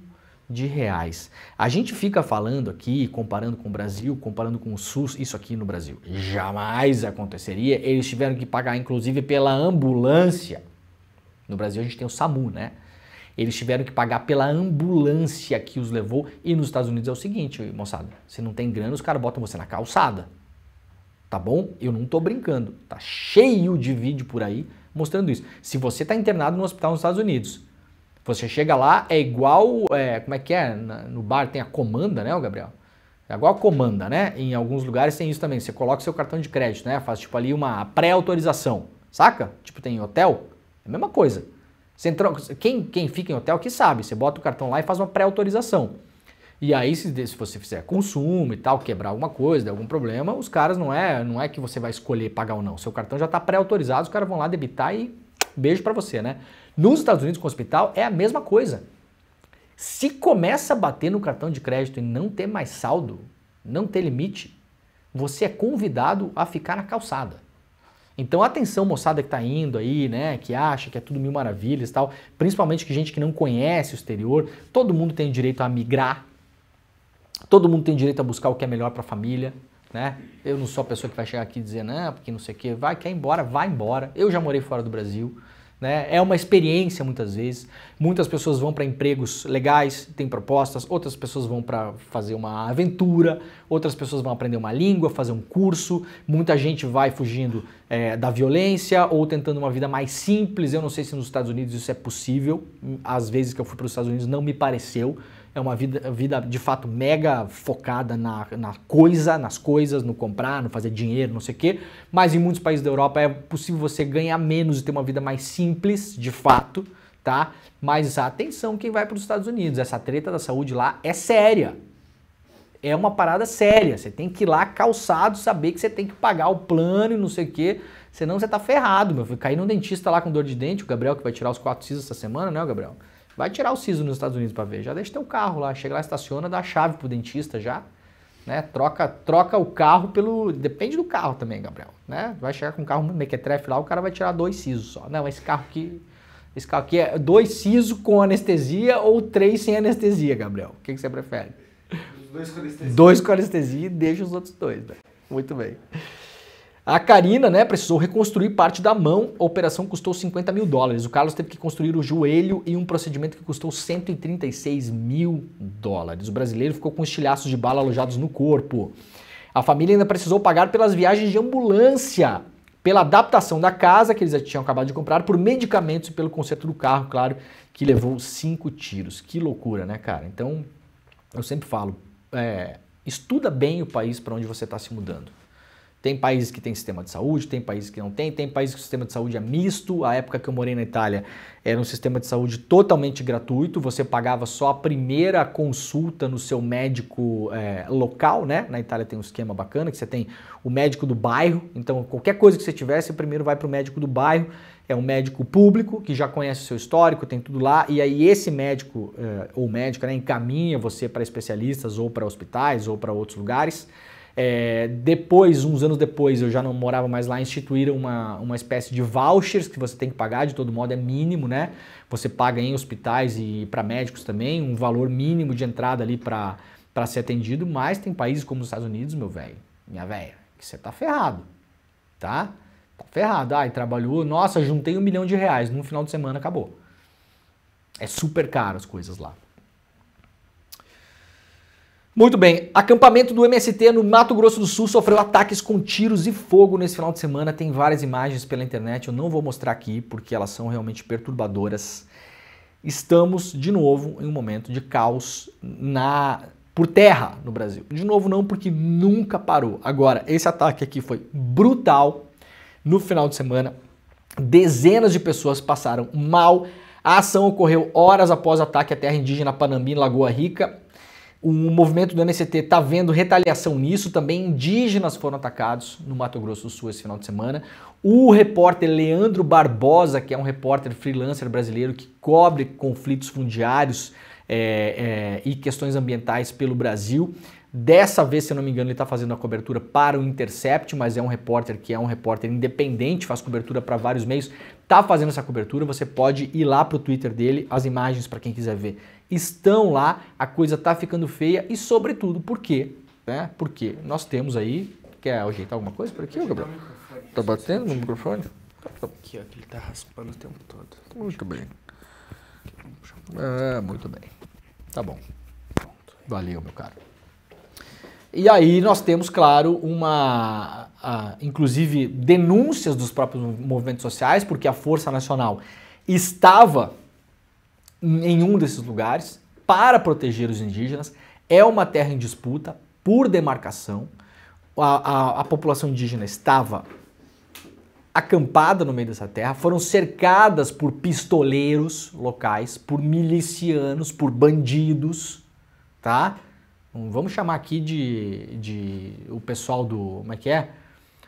A gente fica falando aqui, comparando com o Brasil, comparando com o SUS, isso aqui no Brasil jamais aconteceria. Eles tiveram que pagar, inclusive, pela ambulância. No Brasil a gente tem o SAMU, né? Eles tiveram que pagar pela ambulância que os levou. E nos Estados Unidos é o seguinte, moçada, se não tem grana, os caras botam você na calçada. Tá bom? Eu não tô brincando. Tá cheio de vídeo por aí mostrando isso. Se você tá internado no hospital nos Estados Unidos, você chega lá, é igual, como é que é? No bar tem a comanda, né, Gabriel? É igual a comanda, né? Em alguns lugares tem isso também. Você coloca o seu cartão de crédito, né? Faz tipo ali uma pré-autorização, saca? Tipo tem em hotel, é a mesma coisa. Você entra, quem fica em hotel que sabe, você bota o cartão lá e faz uma pré-autorização. E aí se você fizer consumo e tal, quebrar alguma coisa, der algum problema, os caras não é que você vai escolher pagar ou não. Seu cartão já está pré-autorizado, os caras vão lá debitar e beijo pra você, né? Nos Estados Unidos, com o hospital, é a mesma coisa. Se começa a bater no cartão de crédito e não ter mais saldo, não ter limite, você é convidado a ficar na calçada. Então, atenção, moçada que está indo aí, né, que acha que é tudo mil maravilhas e tal, principalmente que gente que não conhece o exterior, todo mundo tem direito a migrar, todo mundo tem direito a buscar o que é melhor para a família, né? Eu não sou a pessoa que vai chegar aqui e dizer, não, porque não sei o quê, quer ir embora, vai embora. Eu já morei fora do Brasil. Né? É uma experiência muitas vezes, muitas pessoas vão para empregos legais, tem propostas, outras pessoas vão para fazer uma aventura, outras pessoas vão aprender uma língua, fazer um curso, muita gente vai fugindo da violência ou tentando uma vida mais simples. Eu não sei se nos Estados Unidos isso é possível, às vezes que eu fui para os Estados Unidos não me pareceu. É uma vida de fato mega focada nas coisas, no comprar, no fazer dinheiro, não sei o quê. Mas em muitos países da Europa é possível você ganhar menos e ter uma vida mais simples, de fato, tá? Mas atenção quem vai para os Estados Unidos, essa treta da saúde lá é séria. É uma parada séria, você tem que ir lá calçado, saber que você tem que pagar o plano e não sei o quê, senão você tá ferrado, meu filho. Cair num dentista lá com dor de dente, o Gabriel que vai tirar os 4 sisos essa semana, né, Gabriel? Vai tirar o siso nos Estados Unidos para ver. Já deixa teu carro lá, chega lá, estaciona, dá a chave pro dentista já, né? Troca o carro pelo... Depende do carro também, Gabriel, né? Vai chegar com um carro mequetrefe lá, o cara vai tirar 2 sisos só. Não, esse carro aqui é 2 sisos com anestesia ou 3 sem anestesia, Gabriel? O que você prefere? 2 com anestesia. 2 com anestesia e deixa os outros 2, né? Muito bem. A Karina, né, precisou reconstruir parte da mão, a operação custou $50 mil. O Carlos teve que construir o joelho e um procedimento que custou $136 mil. O brasileiro ficou com estilhaços de bala alojados no corpo. A família ainda precisou pagar pelas viagens de ambulância, pela adaptação da casa que eles já tinham acabado de comprar, por medicamentos e pelo conserto do carro, claro, que levou 5 tiros. Que loucura, né, cara? Então, eu sempre falo, estuda bem o país para onde você está se mudando. Tem países que tem sistema de saúde, tem países que não tem países que o sistema de saúde é misto. A época que eu morei na Itália era um sistema de saúde totalmente gratuito, você pagava só a primeira consulta no seu médico local, né? Na Itália tem um esquema bacana, que você tem o médico do bairro, então qualquer coisa que você tivesse, primeiro vai para o médico do bairro, é um médico público que já conhece o seu histórico, tem tudo lá, e aí esse médico ou médica, né, encaminha você para especialistas ou para hospitais ou para outros lugares. Depois, uns anos depois, eu já não morava mais lá, instituíram uma espécie de vouchers que você tem que pagar, de todo modo é mínimo, né? Você paga em hospitais e para médicos também, um valor mínimo de entrada ali para ser atendido, mas tem países como os Estados Unidos, meu velho, minha velha, que você tá ferrado. tá? Tá ferrado. Ai, trabalhou, nossa, juntei R$1 milhão, num final de semana acabou. É super caro as coisas lá. Muito bem, acampamento do MST no Mato Grosso do Sul sofreu ataques com tiros e fogo nesse final de semana. Tem várias imagens pela internet, eu não vou mostrar aqui porque elas são realmente perturbadoras. Estamos, de novo, em um momento de caos por terra no Brasil. De novo não, porque nunca parou. Agora, esse ataque aqui foi brutal no final de semana. Dezenas de pessoas passaram mal. A ação ocorreu horas após o ataque à terra indígena Panambi, em Lagoa Rica. O movimento do MST está vendo retaliação nisso, também indígenas foram atacados no Mato Grosso do Sul esse final de semana. O repórter Leandro Barbosa, que é um repórter freelancer brasileiro que cobre conflitos fundiários e questões ambientais pelo Brasil. Dessa vez, se eu não me engano, ele está fazendo a cobertura para o Intercept, mas é um repórter que é um repórter independente, faz cobertura para vários meios, está fazendo essa cobertura. Você pode ir lá para o Twitter dele, as imagens para quem quiser ver estão lá, a coisa tá ficando feia e sobretudo por quê? Né? Porque nós temos aí, quer ajeitar alguma coisa por aqui, Gabriel? Tá batendo no microfone? Aqui, ó, que ele tá raspando o tempo todo. Muito bem. Muito bem. Tá bom. Valeu, meu caro. E aí nós temos, claro, inclusive denúncias dos próprios movimentos sociais, porque a Força Nacional estava em um desses lugares para proteger os indígenas. É uma terra em disputa por demarcação. A população indígena estava acampada no meio dessa terra, foram cercadas por pistoleiros locais, por milicianos, por bandidos, tá? Vamos chamar aqui de o pessoal do, como é que é?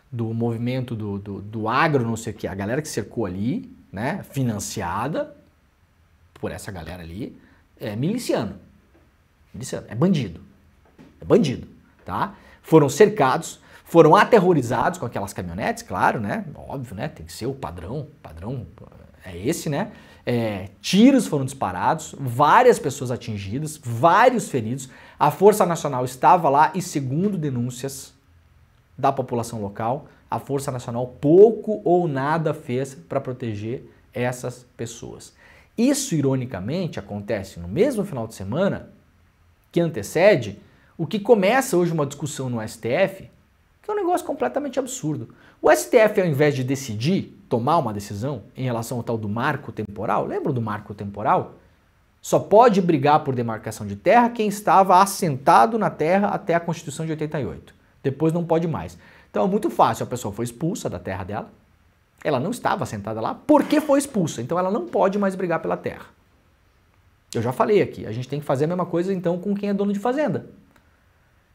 Do movimento do agro, não sei o que, a galera que cercou ali, né, financiada por essa galera ali, é miliciano, é bandido, tá? Foram cercados, foram aterrorizados com aquelas caminhonetes, claro, né, óbvio, né, tem que ser o padrão é esse, né, tiros foram disparados, várias pessoas atingidas, vários feridos, a Força Nacional estava lá e, segundo denúncias da população local, a Força Nacional pouco ou nada fez para proteger essas pessoas. Isso, ironicamente, acontece no mesmo final de semana que antecede o que começa hoje uma discussão no STF, que é um negócio completamente absurdo. O STF, ao invés de decidir, tomar uma decisão em relação ao tal do marco temporal, lembra do marco temporal? Só pode brigar por demarcação de terra quem estava assentado na terra até a Constituição de 88. Depois não pode mais. Então é muito fácil, a pessoa foi expulsa da terra dela, ela não estava assentada lá porque foi expulsa, então ela não pode mais brigar pela terra. Eu já falei aqui, a gente tem que fazer a mesma coisa então com quem é dono de fazenda.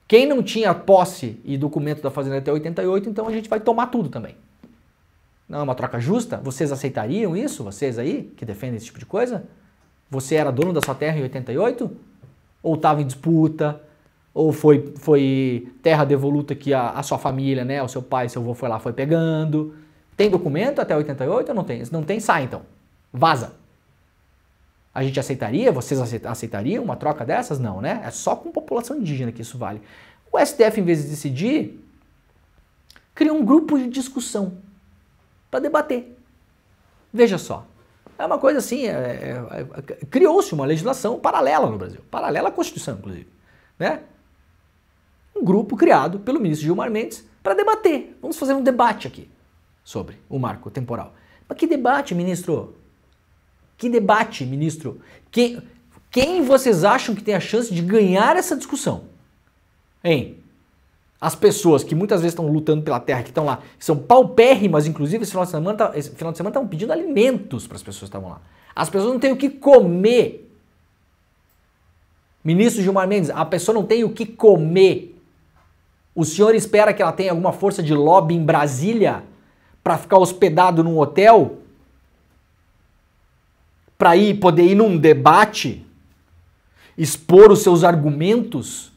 Quem não tinha posse e documento da fazenda até 88, então a gente vai tomar tudo também. Não é uma troca justa? Vocês aceitariam isso? Vocês aí, que defendem esse tipo de coisa? Você era dono da sua terra em 88? Ou estava em disputa? Ou foi terra devoluta que a sua família, né, o seu pai, seu avô foi lá, foi pegando? Tem documento até 88 ou não tem? Se não tem, sai então. Vaza. A gente aceitaria? Vocês aceitariam uma troca dessas? Não, né? É só com população indígena que isso vale. O STF, em vez de decidir, criou um grupo de discussão para debater. Veja só. É uma coisa assim, criou-se uma legislação paralela no Brasil. Paralela à Constituição, inclusive. Né? Um grupo criado pelo ministro Gilmar Mendes para debater. Vamos fazer um debate aqui sobre o marco temporal. Mas que debate, ministro? Que debate, ministro? Quem vocês acham que tem a chance de ganhar essa discussão? Hein? As pessoas que muitas vezes estão lutando pela terra, que estão lá, são paupérrimas, inclusive esse final de semana estavam pedindo alimentos para as pessoas que estavam lá. As pessoas não têm o que comer. Ministro Gilmar Mendes, a pessoa não tem o que comer. O senhor espera que ela tenha alguma força de lobby em Brasília para ficar hospedado num hotel? Para poder ir num debate? Expor os seus argumentos?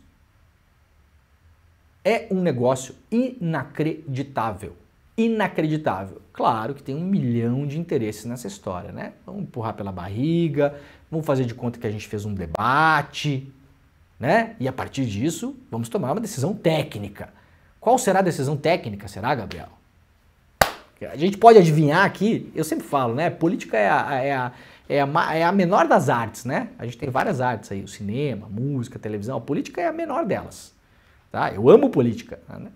É um negócio inacreditável. Inacreditável. Claro que tem 1 milhão de interesses nessa história, né? Vamos empurrar pela barriga, vamos fazer de conta que a gente fez um debate, né? E a partir disso, vamos tomar uma decisão técnica. Qual será a decisão técnica, será, Gabriel? A gente pode adivinhar aqui, eu sempre falo, né? Política é a menor das artes, né? A gente tem várias artes aí, o cinema, a música, a televisão, a política é a menor delas. Tá? Eu amo política, né?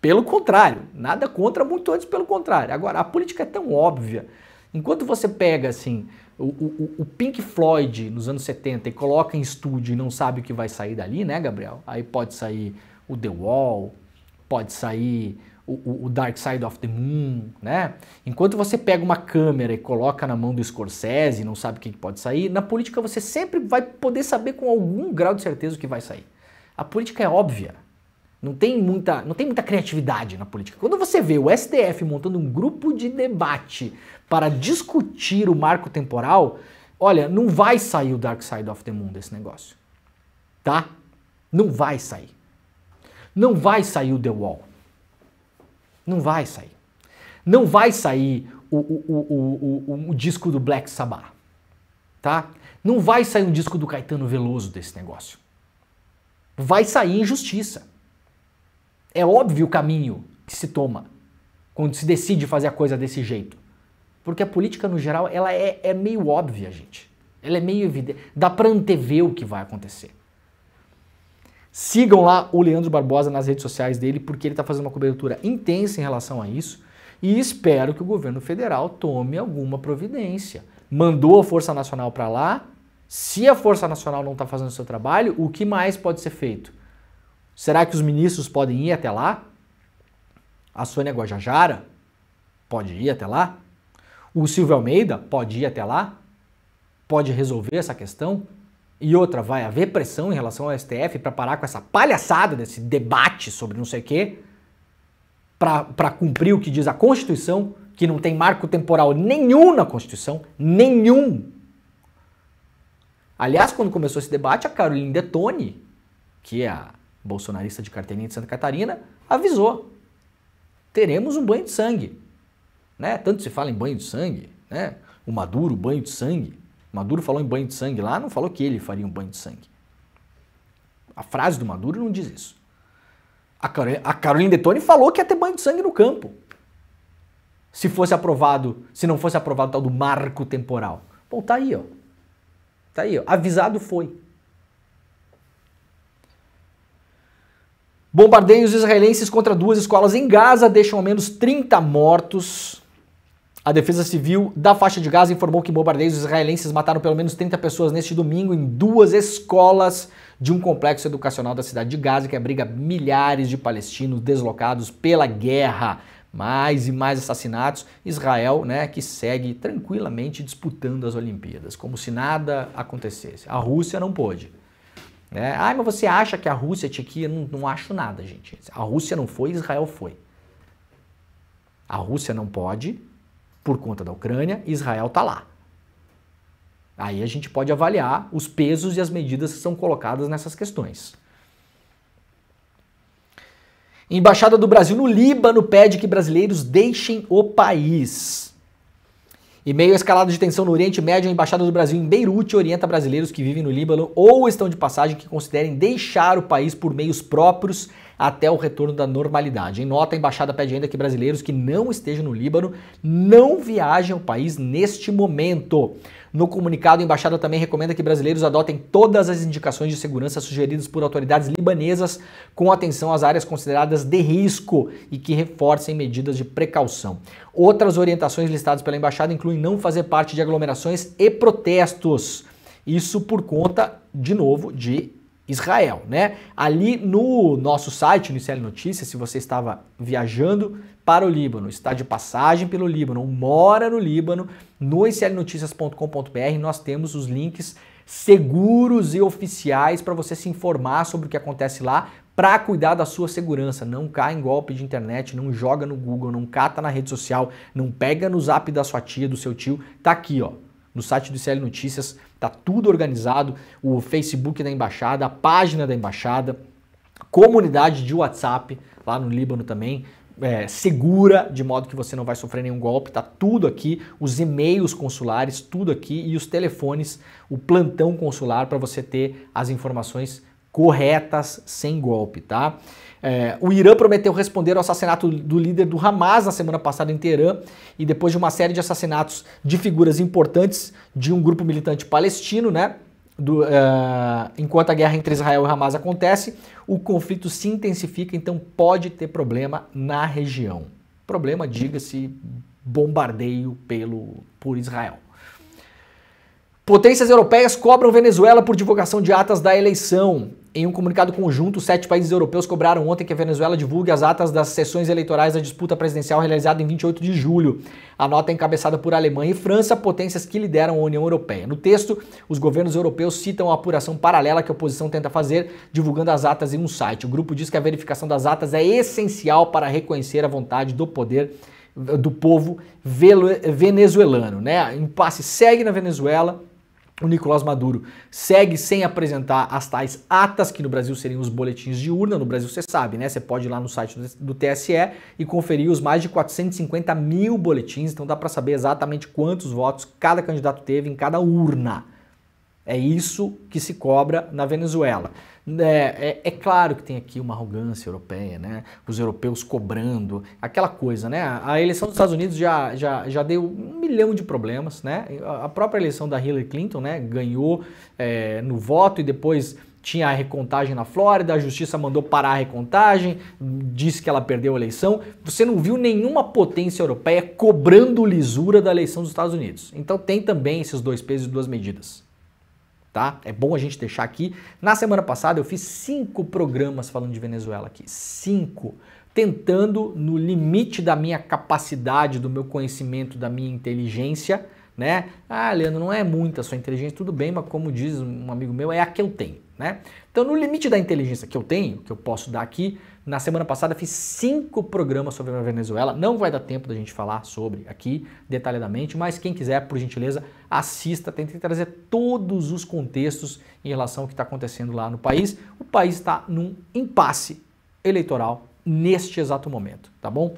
Pelo contrário, nada contra, muito antes pelo contrário. Agora, a política é tão óbvia, enquanto você pega assim o Pink Floyd nos anos 70 e coloca em estúdio e não sabe o que vai sair dali, né, Gabriel? Aí pode sair o The Wall, pode sair o Dark Side of the Moon, né? Enquanto você pega uma câmera e coloca na mão do Scorsese e não sabe o que pode sair, na política você sempre vai poder saber com algum grau de certeza o que vai sair. A política é óbvia. Não tem muita criatividade na política. Quando você vê o STF montando um grupo de debate para discutir o marco temporal, olha, não vai sair o Dark Side of the Moon desse negócio. Tá? Não vai sair. Não vai sair o The Wall. Não vai sair. Não vai sair o disco do Black Sabbath. Tá? Não vai sair um disco do Caetano Veloso desse negócio. Vai sair injustiça. É óbvio o caminho que se toma quando se decide fazer a coisa desse jeito. Porque a política, no geral, ela é meio óbvia, gente. Ela é meio evidente. Dá para antever o que vai acontecer. Sigam lá o Leandro Barbosa nas redes sociais dele, porque ele está fazendo uma cobertura intensa em relação a isso. E espero que o governo federal tome alguma providência. Mandou a Força Nacional para lá. Se a Força Nacional não está fazendo o seu trabalho, o que mais pode ser feito? Será que os ministros podem ir até lá? A Sônia Guajajara pode ir até lá? O Silvio Almeida pode ir até lá? Pode resolver essa questão? E outra, vai haver pressão em relação ao STF para parar com essa palhaçada desse debate sobre não sei o quê? Para cumprir o que diz a Constituição, que não tem marco temporal nenhum na Constituição, nenhum. Aliás, quando começou esse debate, a Caroline Detoni, que é a bolsonarista de carteirinha de Santa Catarina, avisou. Teremos um banho de sangue. Né? Tanto se fala em banho de sangue, né? O Maduro, banho de sangue. O Maduro falou em banho de sangue lá, não falou que ele faria um banho de sangue. A frase do Maduro não diz isso. A Caroline Detoni falou que ia ter banho de sangue no campo. Se não fosse aprovado o tal do marco temporal. Bom, tá aí, ó. Tá aí, ó. Avisado foi. Bombardeios israelenses contra 2 escolas em Gaza deixam ao menos 30 mortos. A Defesa Civil da faixa de Gaza informou que bombardeios israelenses mataram pelo menos 30 pessoas neste domingo em 2 escolas de um complexo educacional da cidade de Gaza que abriga milhares de palestinos deslocados pela guerra. Mais e mais assassinatos. Israel, né, que segue tranquilamente disputando as Olimpíadas, como se nada acontecesse. A Rússia não pôde. Mas você acha que a Rússia tinha que ir? Não acho nada, gente. A Rússia não foi, Israel foi. A Rússia não pode, por conta da Ucrânia, Israel está lá. Aí a gente pode avaliar os pesos e as medidas que são colocadas nessas questões. Embaixada do Brasil no Líbano pede que brasileiros deixem o país. Em meio à escalada de tensão no Oriente Médio, a Embaixada do Brasil em Beirute orienta brasileiros que vivem no Líbano ou estão de passagem que considerem deixar o país por meios próprios até o retorno da normalidade. Em nota, a Embaixada pede ainda que brasileiros que não estejam no Líbano não viajem ao país neste momento. No comunicado, a Embaixada também recomenda que brasileiros adotem todas as indicações de segurança sugeridas por autoridades libanesas com atenção às áreas consideradas de risco e que reforcem medidas de precaução. Outras orientações listadas pela Embaixada incluem não fazer parte de aglomerações e protestos. Isso por conta, de novo, de Israel, né? Ali no nosso site, no ICL Notícias, se você estava viajando para o Líbano, está de passagem pelo Líbano, ou mora no Líbano, no iclnoticias.com.br nós temos os links seguros e oficiais para você se informar sobre o que acontece lá, para cuidar da sua segurança. Não cai em golpe de internet, não joga no Google, não cata na rede social, não pega no zap da sua tia, do seu tio. Tá aqui, ó. No site do ICL Notícias, tá tudo organizado, o Facebook da Embaixada, a página da Embaixada, comunidade de WhatsApp lá no Líbano também, segura, de modo que você não vai sofrer nenhum golpe, tá tudo aqui, os e-mails consulares, tudo aqui e os telefones, o plantão consular para você ter as informações corretas, sem golpe, tá? O Irã prometeu responder ao assassinato do líder do Hamas na semana passada em Teherã, e depois de uma série de assassinatos de figuras importantes de um grupo militante palestino, né? Enquanto a guerra entre Israel e Hamas acontece, o conflito se intensifica, então pode ter problema na região. Problema, diga-se, bombardeio por Israel. Potências europeias cobram Venezuela por divulgação de atas da eleição. Em um comunicado conjunto, 7 países europeus cobraram ontem que a Venezuela divulgue as atas das sessões eleitorais da disputa presidencial realizada em 28 de julho. A nota é encabeçada por Alemanha e França, potências que lideram a União Europeia. No texto, os governos europeus citam a apuração paralela que a oposição tenta fazer, divulgando as atas em um site. O grupo diz que a verificação das atas é essencial para reconhecer a vontade do povo venezuelano, né? O impasse segue na Venezuela. O Nicolás Maduro segue sem apresentar as tais atas, que no Brasil seriam os boletins de urna. No Brasil você sabe, né? Você pode ir lá no site do TSE e conferir os mais de 450 mil boletins, então dá para saber exatamente quantos votos cada candidato teve em cada urna. É isso que se cobra na Venezuela. É claro que tem aqui uma arrogância europeia, né? Os europeus cobrando, aquela coisa, né? A eleição dos Estados Unidos já deu 1 milhão de problemas, né? A própria eleição da Hillary Clinton, né? Ganhou no voto e depois tinha a recontagem na Flórida, a justiça mandou parar a recontagem, disse que ela perdeu a eleição. Você não viu nenhuma potência europeia cobrando lisura da eleição dos Estados Unidos. Então tem também esses 2 pesos e 2 medidas. Tá? É bom a gente deixar aqui. Na semana passada eu fiz 5 programas falando de Venezuela aqui. 5. Tentando, no limite da minha capacidade, do meu conhecimento, da minha inteligência, né? Ah, Leandro, não é muita a sua inteligência, tudo bem, mas como diz um amigo meu, é a que eu tenho, né? Então, no limite da inteligência que eu tenho, que eu posso dar aqui, na semana passada fiz 5 programas sobre a Venezuela. Não vai dar tempo da gente falar sobre aqui detalhadamente, mas quem quiser, por gentileza, assista. Tentei trazer todos os contextos em relação ao que está acontecendo lá no país. O país está num impasse eleitoral neste exato momento, tá bom?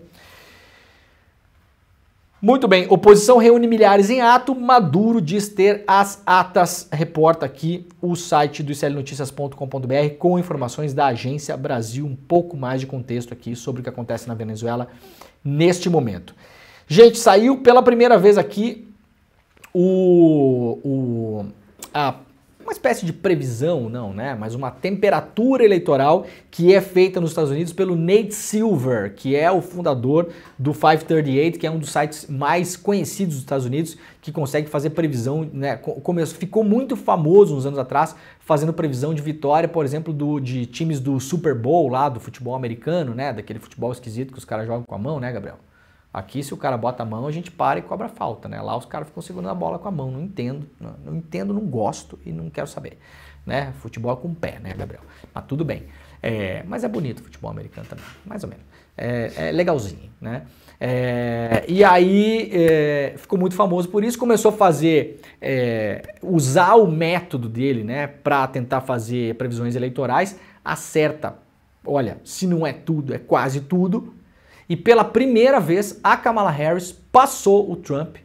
Muito bem, oposição reúne milhares em ato, Maduro diz ter as atas, reporta aqui o site do islnoticias.com.br com informações da Agência Brasil, um pouco mais de contexto aqui sobre o que acontece na Venezuela neste momento. Gente, saiu pela primeira vez aqui uma espécie de previsão, não, né? Mas uma temperatura eleitoral que é feita nos Estados Unidos pelo Nate Silver, que é o fundador do 538, que é um dos sites mais conhecidos dos Estados Unidos, que consegue fazer previsão, né? Ficou muito famoso uns anos atrás, fazendo previsão de vitória, por exemplo, de times do Super Bowl lá, do futebol americano, né? Daquele futebol esquisito que os caras jogam com a mão, né, Gabriel? Aqui, se o cara bota a mão, a gente para e cobra falta, né? Lá os caras ficam segurando a bola com a mão. Não entendo, não gosto e não quero saber, né? Futebol é com o pé, né, Gabriel? Mas tudo bem. Mas é bonito o futebol americano também, mais ou menos. É legalzinho, né? E aí ficou muito famoso por isso, começou a fazer, usar o método dele, né, para tentar fazer previsões eleitorais. Acerta, olha, se não é tudo, é quase tudo. E pela primeira vez, a Kamala Harris passou o Trump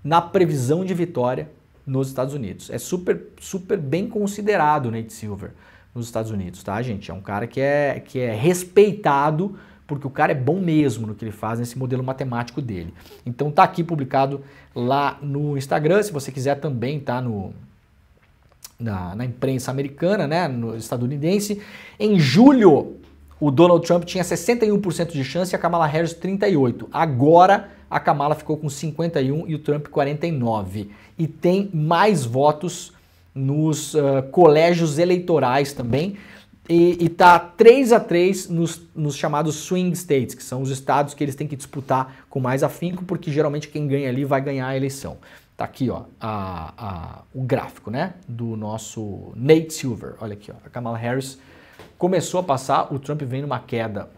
na previsão de vitória nos Estados Unidos. É super, super bem considerado o Nate Silver nos Estados Unidos, tá, gente? É um cara que é respeitado, porque o cara é bom mesmo no que ele faz, nesse modelo matemático dele. Então tá aqui publicado lá no Instagram, se você quiser também tá na imprensa americana, né, no estadunidense. Em julho, o Donald Trump tinha 61% de chance e a Kamala Harris 38%. Agora a Kamala ficou com 51% e o Trump 49%. E tem mais votos nos colégios eleitorais também. E tá 3-3 nos chamados swing states, que são os estados que eles têm que disputar com mais afinco, porque geralmente quem ganha ali vai ganhar a eleição. Tá aqui, ó, o gráfico, né, do nosso Nate Silver. Olha aqui, ó, a Kamala Harris começou a passar, o Trump vem numa queda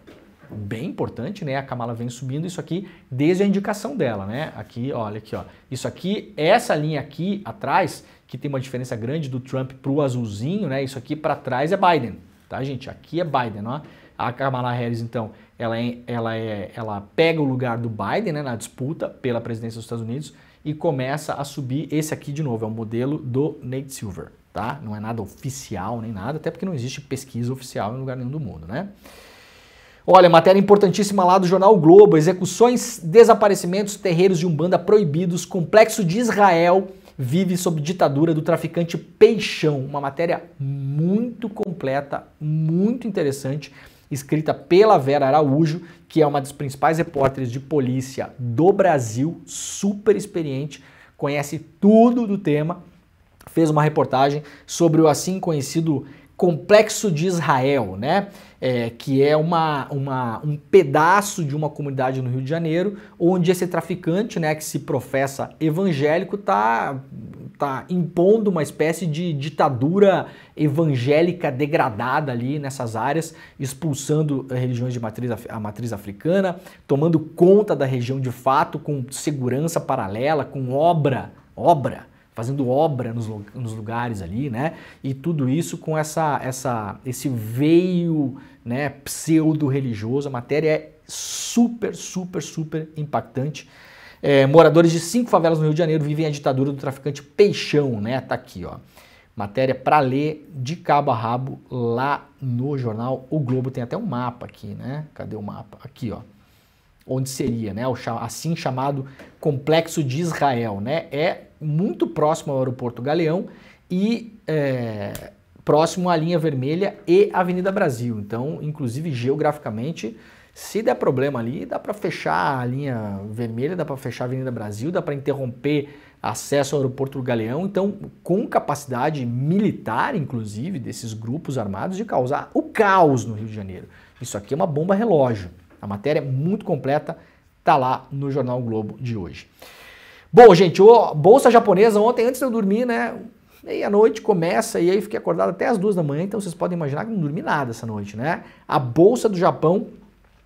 bem importante, né? A Kamala vem subindo, isso aqui desde a indicação dela, né? Aqui, olha aqui, ó. Isso aqui, essa linha aqui atrás, que tem uma diferença grande do Trump pro azulzinho, né? Isso aqui para trás é Biden, tá, gente? Aqui é Biden, ó. A Kamala Harris, então, ela pega o lugar do Biden, né, na disputa pela presidência dos Estados Unidos e começa a subir. Esse aqui, de novo, é o modelo do Nate Silver. tá? Não é nada oficial nem nada, até porque não existe pesquisa oficial em lugar nenhum do mundo, né? Olha, matéria importantíssima lá do jornal o Globo, execuções, desaparecimentos, terreiros de Umbanda proibidos, complexo de Israel vive sob ditadura do traficante Peixão. Uma matéria muito completa, muito interessante, escrita pela Vera Araújo, que é uma das principais repórteres de polícia do Brasil, super experiente, conhece tudo do tema, fez uma reportagem sobre o assim conhecido Complexo de Israel, né? Que é um pedaço de uma comunidade no Rio de Janeiro, onde esse traficante, né, que se professa evangélico, tá impondo uma espécie de ditadura evangélica degradada ali nessas áreas, expulsando religiões de matriz africana, tomando conta da região de fato, com segurança paralela, com fazendo obra nos lugares ali, né? E tudo isso com esse veio, né, pseudo-religioso. A matéria é super, super, super impactante. Moradores de 5 favelas no Rio de Janeiro vivem a ditadura do traficante Peixão, né? Tá aqui, ó. Matéria para ler de cabo a rabo lá no jornal O Globo. Tem até um mapa aqui, né? Cadê o mapa? Aqui, ó. Onde seria, né? O assim chamado Complexo de Israel, né? É muito próximo ao Aeroporto Galeão e próximo à linha vermelha e Avenida Brasil. Então, inclusive geograficamente, se der problema ali, dá para fechar a linha vermelha, dá para fechar a Avenida Brasil, dá para interromper acesso ao Aeroporto Galeão. Então, com capacidade militar, inclusive, desses grupos armados de causar o caos no Rio de Janeiro. Isso aqui é uma bomba relógio. A matéria é muito completa, tá lá no Jornal o Globo de hoje. Bom, gente, Bolsa Japonesa ontem, antes de eu dormir, né, meia-noite começa e aí fiquei acordado até as 2 da manhã, então vocês podem imaginar que não dormi nada essa noite, né? A Bolsa do Japão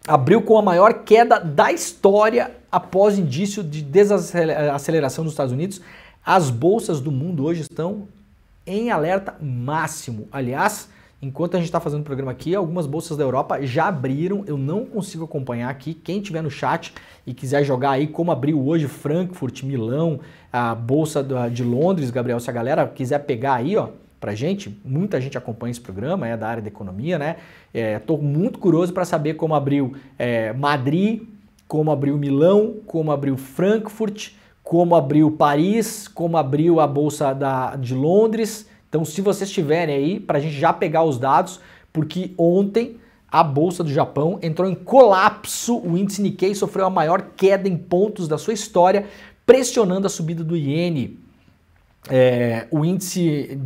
abriu com a maior queda da história após indício de desaceleração dos Estados Unidos. As bolsas do mundo hoje estão em alerta máximo. Aliás, enquanto a gente está fazendo o programa aqui, algumas bolsas da Europa já abriram, eu não consigo acompanhar aqui. Quem tiver no chat e quiser jogar aí como abriu hoje Frankfurt, Milão, a bolsa de Londres, Gabriel, se a galera quiser pegar aí, ó, pra gente, muita gente acompanha esse programa, é da área da economia, né? Tô muito curioso para saber como abriu Madrid, como abriu Milão, como abriu Frankfurt, como abriu Paris, como abriu a bolsa de Londres. Então, se vocês tiverem aí, para a gente já pegar os dados, porque ontem a Bolsa do Japão entrou em colapso, o índice Nikkei sofreu a maior queda em pontos da sua história, pressionando a subida do iene. O índice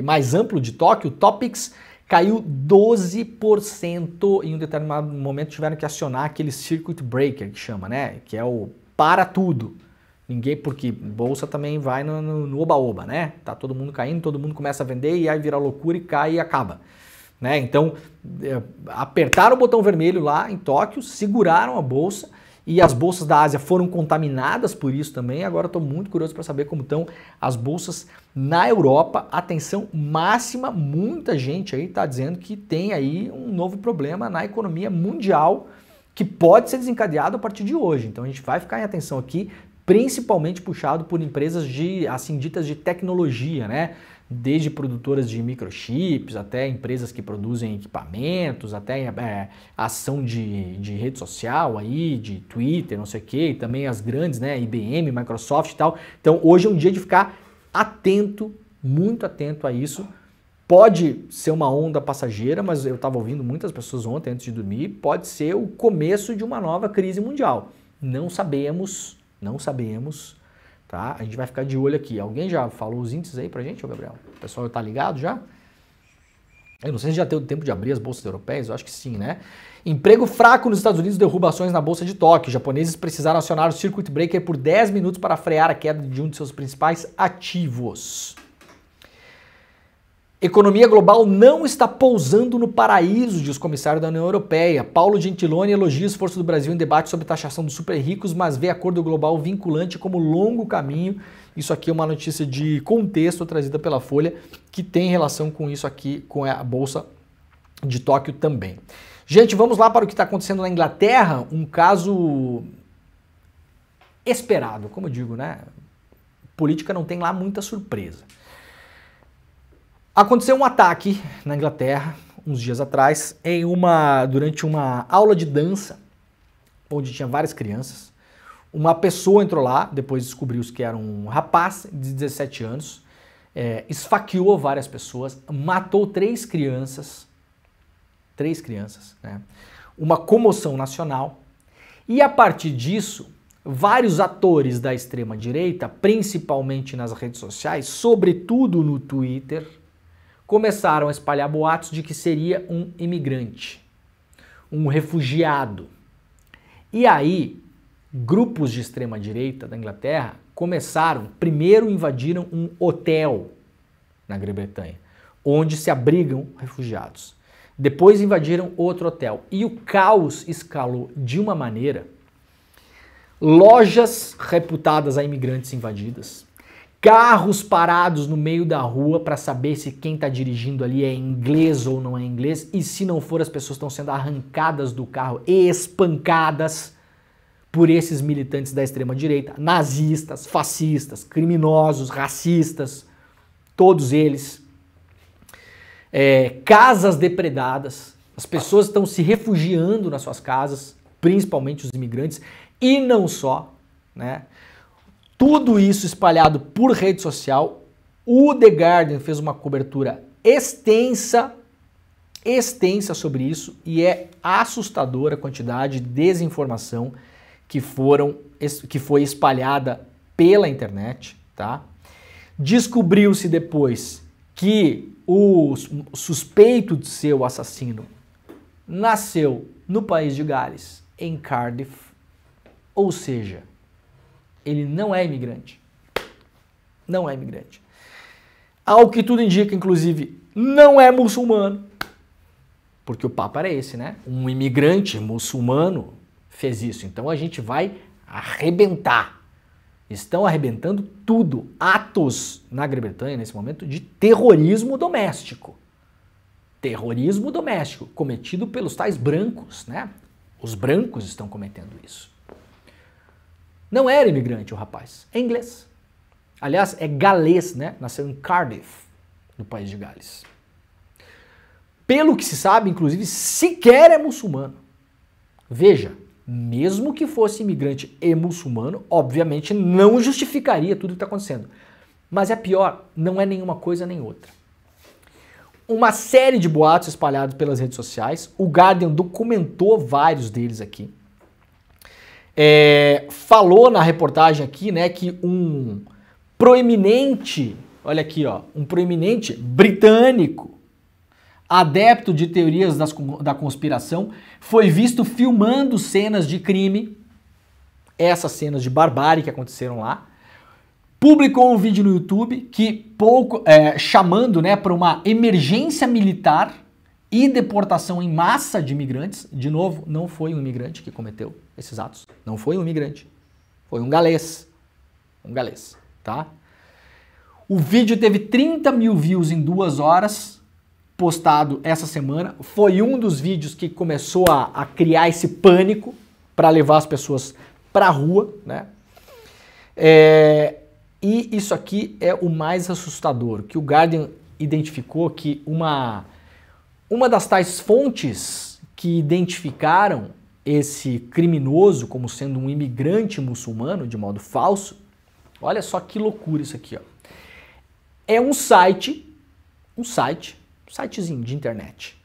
mais amplo de Tóquio, o Topix, caiu 12%, em um determinado momento tiveram que acionar aquele circuit breaker que chama, né? Que é o para tudo. Porque bolsa também vai no oba-oba, né? Tá todo mundo caindo, todo mundo começa a vender e aí vira loucura e cai e acaba. Né? Então, apertaram o botão vermelho lá em Tóquio, seguraram a bolsa e as bolsas da Ásia foram contaminadas por isso também. Agora estou muito curioso para saber como estão as bolsas na Europa. Atenção máxima, muita gente aí está dizendo que tem aí um novo problema na economia mundial que pode ser desencadeado a partir de hoje. Então a gente vai ficar em atenção aqui, principalmente puxado por empresas assim ditas de tecnologia, né? Desde produtoras de microchips, até empresas que produzem equipamentos, até ação de rede social aí, de Twitter, não sei o que, e também as grandes, né? IBM, Microsoft e tal. Então hoje é um dia de ficar atento, muito atento a isso. Pode ser uma onda passageira, mas eu estava ouvindo muitas pessoas ontem antes de dormir, pode ser o começo de uma nova crise mundial. Não sabemos, tá? A gente vai ficar de olho aqui. Alguém já falou os índices aí pra gente, ô Gabriel? O pessoal tá ligado já? Eu não sei se já deu tempo de abrir as bolsas europeias, eu acho que sim, né? Emprego fraco nos Estados Unidos derruba ações na Bolsa de Tóquio. Japoneses precisaram acionar o circuit breaker por 10 minutos para frear a queda de um de seus principais ativos. Economia global não está pousando no paraíso, diz o comissário da União Europeia. Paulo Gentiloni elogia o esforço do Brasil em debate sobre taxação dos super ricos, mas vê acordo global vinculante como longo caminho. Isso aqui é uma notícia de contexto trazida pela Folha, que tem relação com isso aqui, com a Bolsa de Tóquio também. Gente, vamos lá para o que está acontecendo na Inglaterra, um caso esperado, como eu digo, né? Política não tem lá muita surpresa. Aconteceu um ataque na Inglaterra, uns dias atrás, durante uma aula de dança, onde tinha várias crianças. Uma pessoa entrou lá, depois descobriu-se que era um rapaz de 17 anos, esfaqueou várias pessoas, matou 3 crianças, né? Uma comoção nacional, e a partir disso, vários atores da extrema-direita, principalmente nas redes sociais, sobretudo no Twitter, começaram a espalhar boatos de que seria um imigrante, um refugiado. E aí, grupos de extrema-direita da Inglaterra primeiro invadiram um hotel na Grã-Bretanha, onde se abrigam refugiados. Depois invadiram outro hotel. E o caos escalou de uma maneira: lojas reputadas a imigrantes invadidas, carros parados no meio da rua para saber se quem está dirigindo ali é inglês ou não é inglês, e se não for, as pessoas estão sendo arrancadas do carro e espancadas por esses militantes da extrema-direita, nazistas, fascistas, criminosos, racistas, todos eles. Casas depredadas, as pessoas estão se refugiando nas suas casas, principalmente os imigrantes, e não só, né? Tudo isso espalhado por rede social. O The Guardian fez uma cobertura extensa sobre isso, e é assustadora a quantidade de desinformação que foi espalhada pela internet, tá? Descobriu-se depois que o suspeito de ser o assassino nasceu no país de Gales, em Cardiff, ou seja, ele não é imigrante. Não é imigrante. Ao que tudo indica, inclusive, não é muçulmano, porque o papo era esse, né? Um imigrante muçulmano fez isso, então a gente vai arrebentar. Estão arrebentando tudo. Atos na Grã-Bretanha, nesse momento, de terrorismo doméstico. Terrorismo doméstico, cometido pelos tais brancos, né? Os brancos estão cometendo isso. Não era imigrante o rapaz, é inglês. Aliás, é galês, né? Nasceu em Cardiff, no país de Gales. Pelo que se sabe, inclusive, sequer é muçulmano. Veja, mesmo que fosse imigrante e muçulmano, obviamente não justificaria tudo que está acontecendo. Mas é pior, não é nenhuma coisa nem outra. Uma série de boatos espalhados pelas redes sociais, o Guardian documentou vários deles aqui. Falou na reportagem aqui, né, que um proeminente, olha aqui, ó, um proeminente britânico, adepto de teorias da conspiração, foi visto filmando cenas de crime, essas cenas de barbárie que aconteceram lá, publicou um vídeo no YouTube chamando, né, para uma emergência militar e deportação em massa de imigrantes. De novo, não foi um imigrante que cometeu esses atos, não foi um imigrante, foi um galês, tá? O vídeo teve 30 mil views em 2 horas, postado essa semana. Foi um dos vídeos que começou a criar esse pânico para levar as pessoas para a rua, né? E isso aqui é o mais assustador, que o Guardian identificou que uma das tais fontes que identificaram esse criminoso como sendo um imigrante muçulmano de modo falso, olha só que loucura isso aqui, ó. É um sitezinho de internet,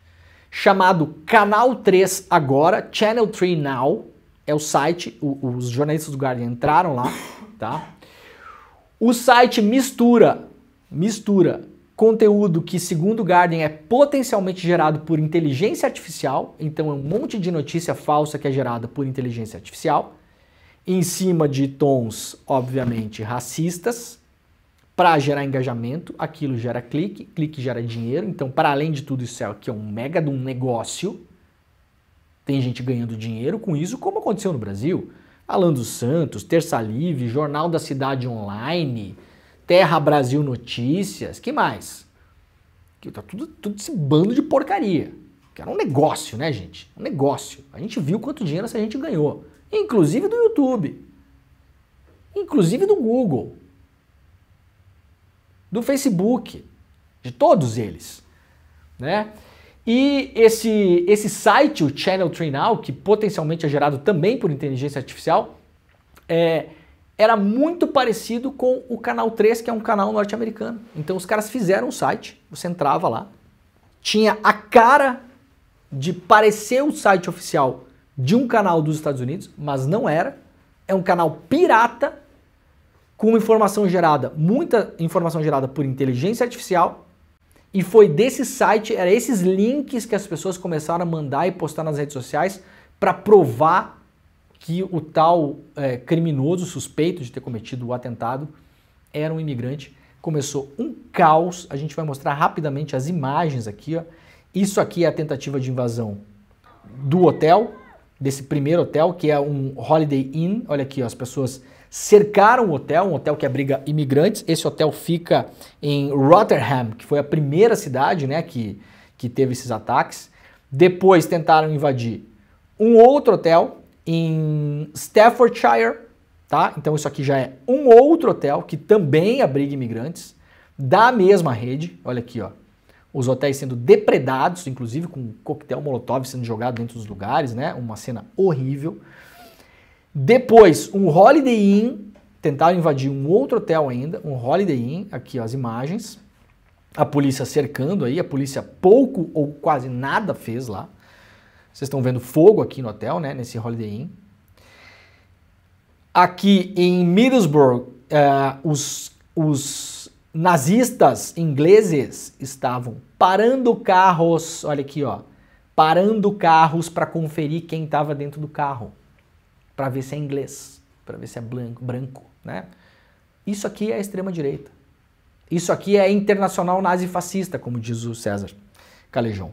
chamado Canal 3 Agora, Channel 3 Now, é o site, os jornalistas do Guardian entraram lá, tá? O site mistura conteúdo que, segundo o Guardian, é potencialmente gerado por inteligência artificial, então é um monte de notícia falsa que é gerada por inteligência artificial, em cima de tons, obviamente, racistas, para gerar engajamento. Aquilo gera clique gera dinheiro, então, para além de tudo isso, aqui é um mega de um negócio, tem gente ganhando dinheiro com isso, como aconteceu no Brasil. Alan dos Santos, Terça Livre, Jornal da Cidade Online, Terra Brasil Notícias, que mais? Que tá tudo esse bando de porcaria. Que era um negócio, né, gente? Um negócio. A gente viu quanto dinheiro essa gente ganhou. Inclusive do YouTube. Inclusive do Google. Do Facebook. de todos eles, né? E esse site, o Channel 3 Now, que potencialmente é gerado também por inteligência artificial, era muito parecido com o Canal 3, que é um canal norte-americano. Então os caras fizeram um site, você entrava lá, tinha a cara de parecer o site oficial de um canal dos Estados Unidos, mas não era. É um canal pirata, com informação gerada, muita informação gerada por inteligência artificial, e foi desse site, eram esses links que as pessoas começaram a mandar e postar nas redes sociais para provar que o tal criminoso suspeito de ter cometido o atentado era um imigrante. Começou um caos, a gente vai mostrar rapidamente as imagens aqui, ó. Isso aqui é a tentativa de invasão do hotel, desse primeiro hotel, que é um Holiday Inn. Olha aqui, ó, as pessoas cercaram o hotel, um hotel que abriga imigrantes. Esse hotel fica em Rotherham, que foi a primeira cidade, né, que teve esses ataques. Depois tentaram invadir um outro hotel em Staffordshire, tá? Então isso aqui já é um outro hotel que também abriga imigrantes da mesma rede. Olha aqui, ó, os hotéis sendo depredados, inclusive com coquetel molotov sendo jogado dentro dos lugares, né? Uma cena horrível. Depois, um Holiday Inn, tentaram invadir um outro hotel ainda, um Holiday Inn, aqui ó, as imagens. A polícia cercando aí, a polícia pouco ou quase nada fez lá. Vocês estão vendo fogo aqui no hotel, né, nesse Holiday Inn. Aqui em Middlesbrough, os nazistas ingleses estavam parando carros, olha aqui, ó, parando carros para conferir quem estava dentro do carro, para ver se é inglês, para ver se é branco, né? Isso aqui é a extrema-direita. Isso aqui é internacional nazi-fascista, como diz o César Callejon.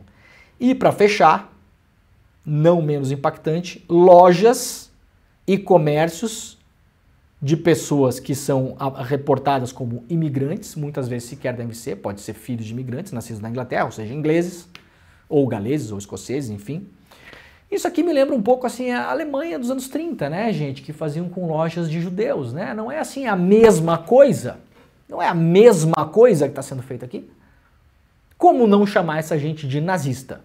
E para fechar, não menos impactante, lojas e comércios de pessoas que são reportadas como imigrantes, muitas vezes sequer devem ser, pode ser filhos de imigrantes nascidos na Inglaterra, ou seja, ingleses, ou galeses, ou escoceses, enfim. Isso aqui me lembra um pouco assim a Alemanha dos anos 30, né, gente, que faziam com lojas de judeus, né? Não é assim a mesma coisa, não é a mesma coisa que está sendo feita aqui. Como não chamar essa gente de nazista?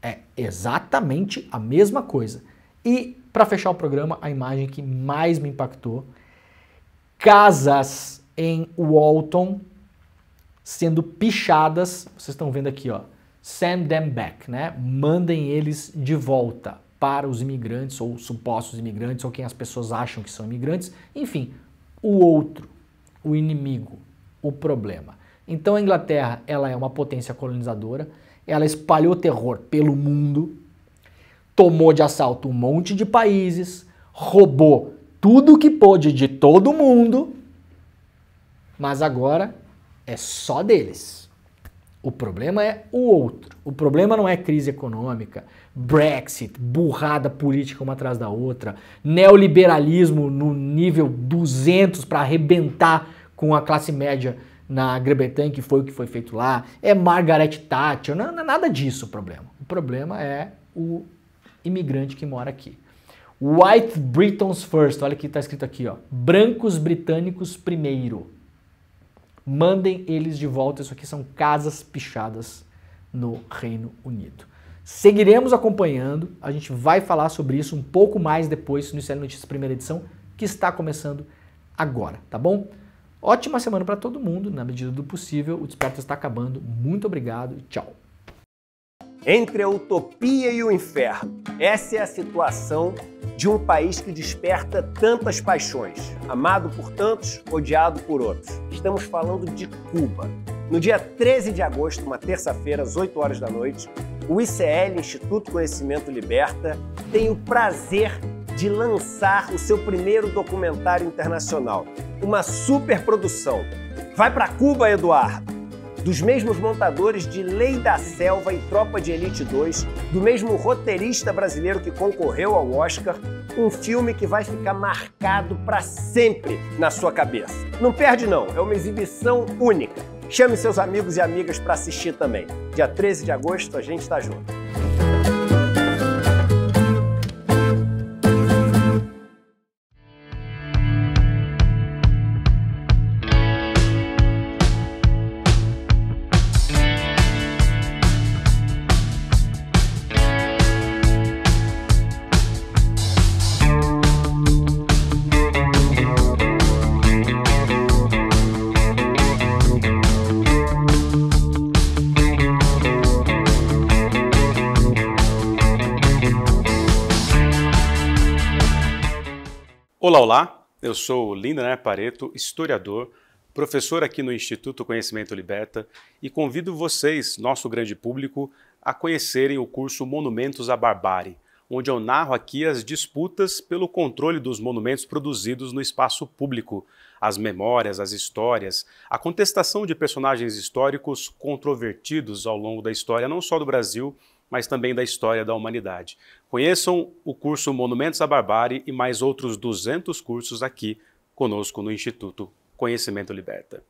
É exatamente a mesma coisa. E, para fechar o programa, a imagem que mais me impactou: casas em Walton sendo pichadas. Vocês estão vendo aqui, ó. Send them back, né? Mandem eles de volta para os imigrantes, ou supostos imigrantes, ou quem as pessoas acham que são imigrantes. Enfim, o outro, o inimigo, o problema. Então a Inglaterra, ela é uma potência colonizadora. Ela espalhou terror pelo mundo, tomou de assalto um monte de países, roubou tudo que pôde de todo mundo, mas agora é só deles. O problema é o outro. O problema não é crise econômica, Brexit, burrada política uma atrás da outra, neoliberalismo no nível 200 para arrebentar com a classe média na Grã-Bretanha, que foi o que foi feito lá, é Margaret Thatcher, não é nada disso o problema. O problema é o imigrante que mora aqui. White Britons first, olha o que está escrito aqui, ó. Brancos britânicos primeiro. Mandem eles de volta, isso aqui são casas pichadas no Reino Unido. Seguiremos acompanhando, a gente vai falar sobre isso um pouco mais depois no ICL Notícias primeira edição, que está começando agora, tá bom? Ótima semana para todo mundo, na medida do possível. O Desperta está acabando. Muito obrigado e tchau. Entre a utopia e o inferno, essa é a situação de um país que desperta tantas paixões, amado por tantos, odiado por outros. Estamos falando de Cuba. No dia 13 de agosto, uma terça-feira, às 8 horas da noite, o ICL, Instituto Conhecimento Liberta, tem o prazer de lançar o seu primeiro documentário internacional, uma superprodução. Vai para Cuba, Eduardo! Dos mesmos montadores de Lei da Selva e Tropa de Elite 2, do mesmo roteirista brasileiro que concorreu ao Oscar, um filme que vai ficar marcado para sempre na sua cabeça. Não perde não, é uma exibição única. Chame seus amigos e amigas para assistir também. Dia 13 de agosto a gente está junto. Olá, olá, eu sou Lindener Pareto, historiador, professor aqui no Instituto Conhecimento Liberta e convido vocês, nosso grande público, a conhecerem o curso Monumentos à Barbárie, onde eu narro aqui as disputas pelo controle dos monumentos produzidos no espaço público, as memórias, as histórias, a contestação de personagens históricos controvertidos ao longo da história, não só do Brasil, mas também da história da humanidade. Conheçam o curso Monumentos à Barbárie e mais outros 200 cursos aqui conosco no Instituto Conhecimento Liberta.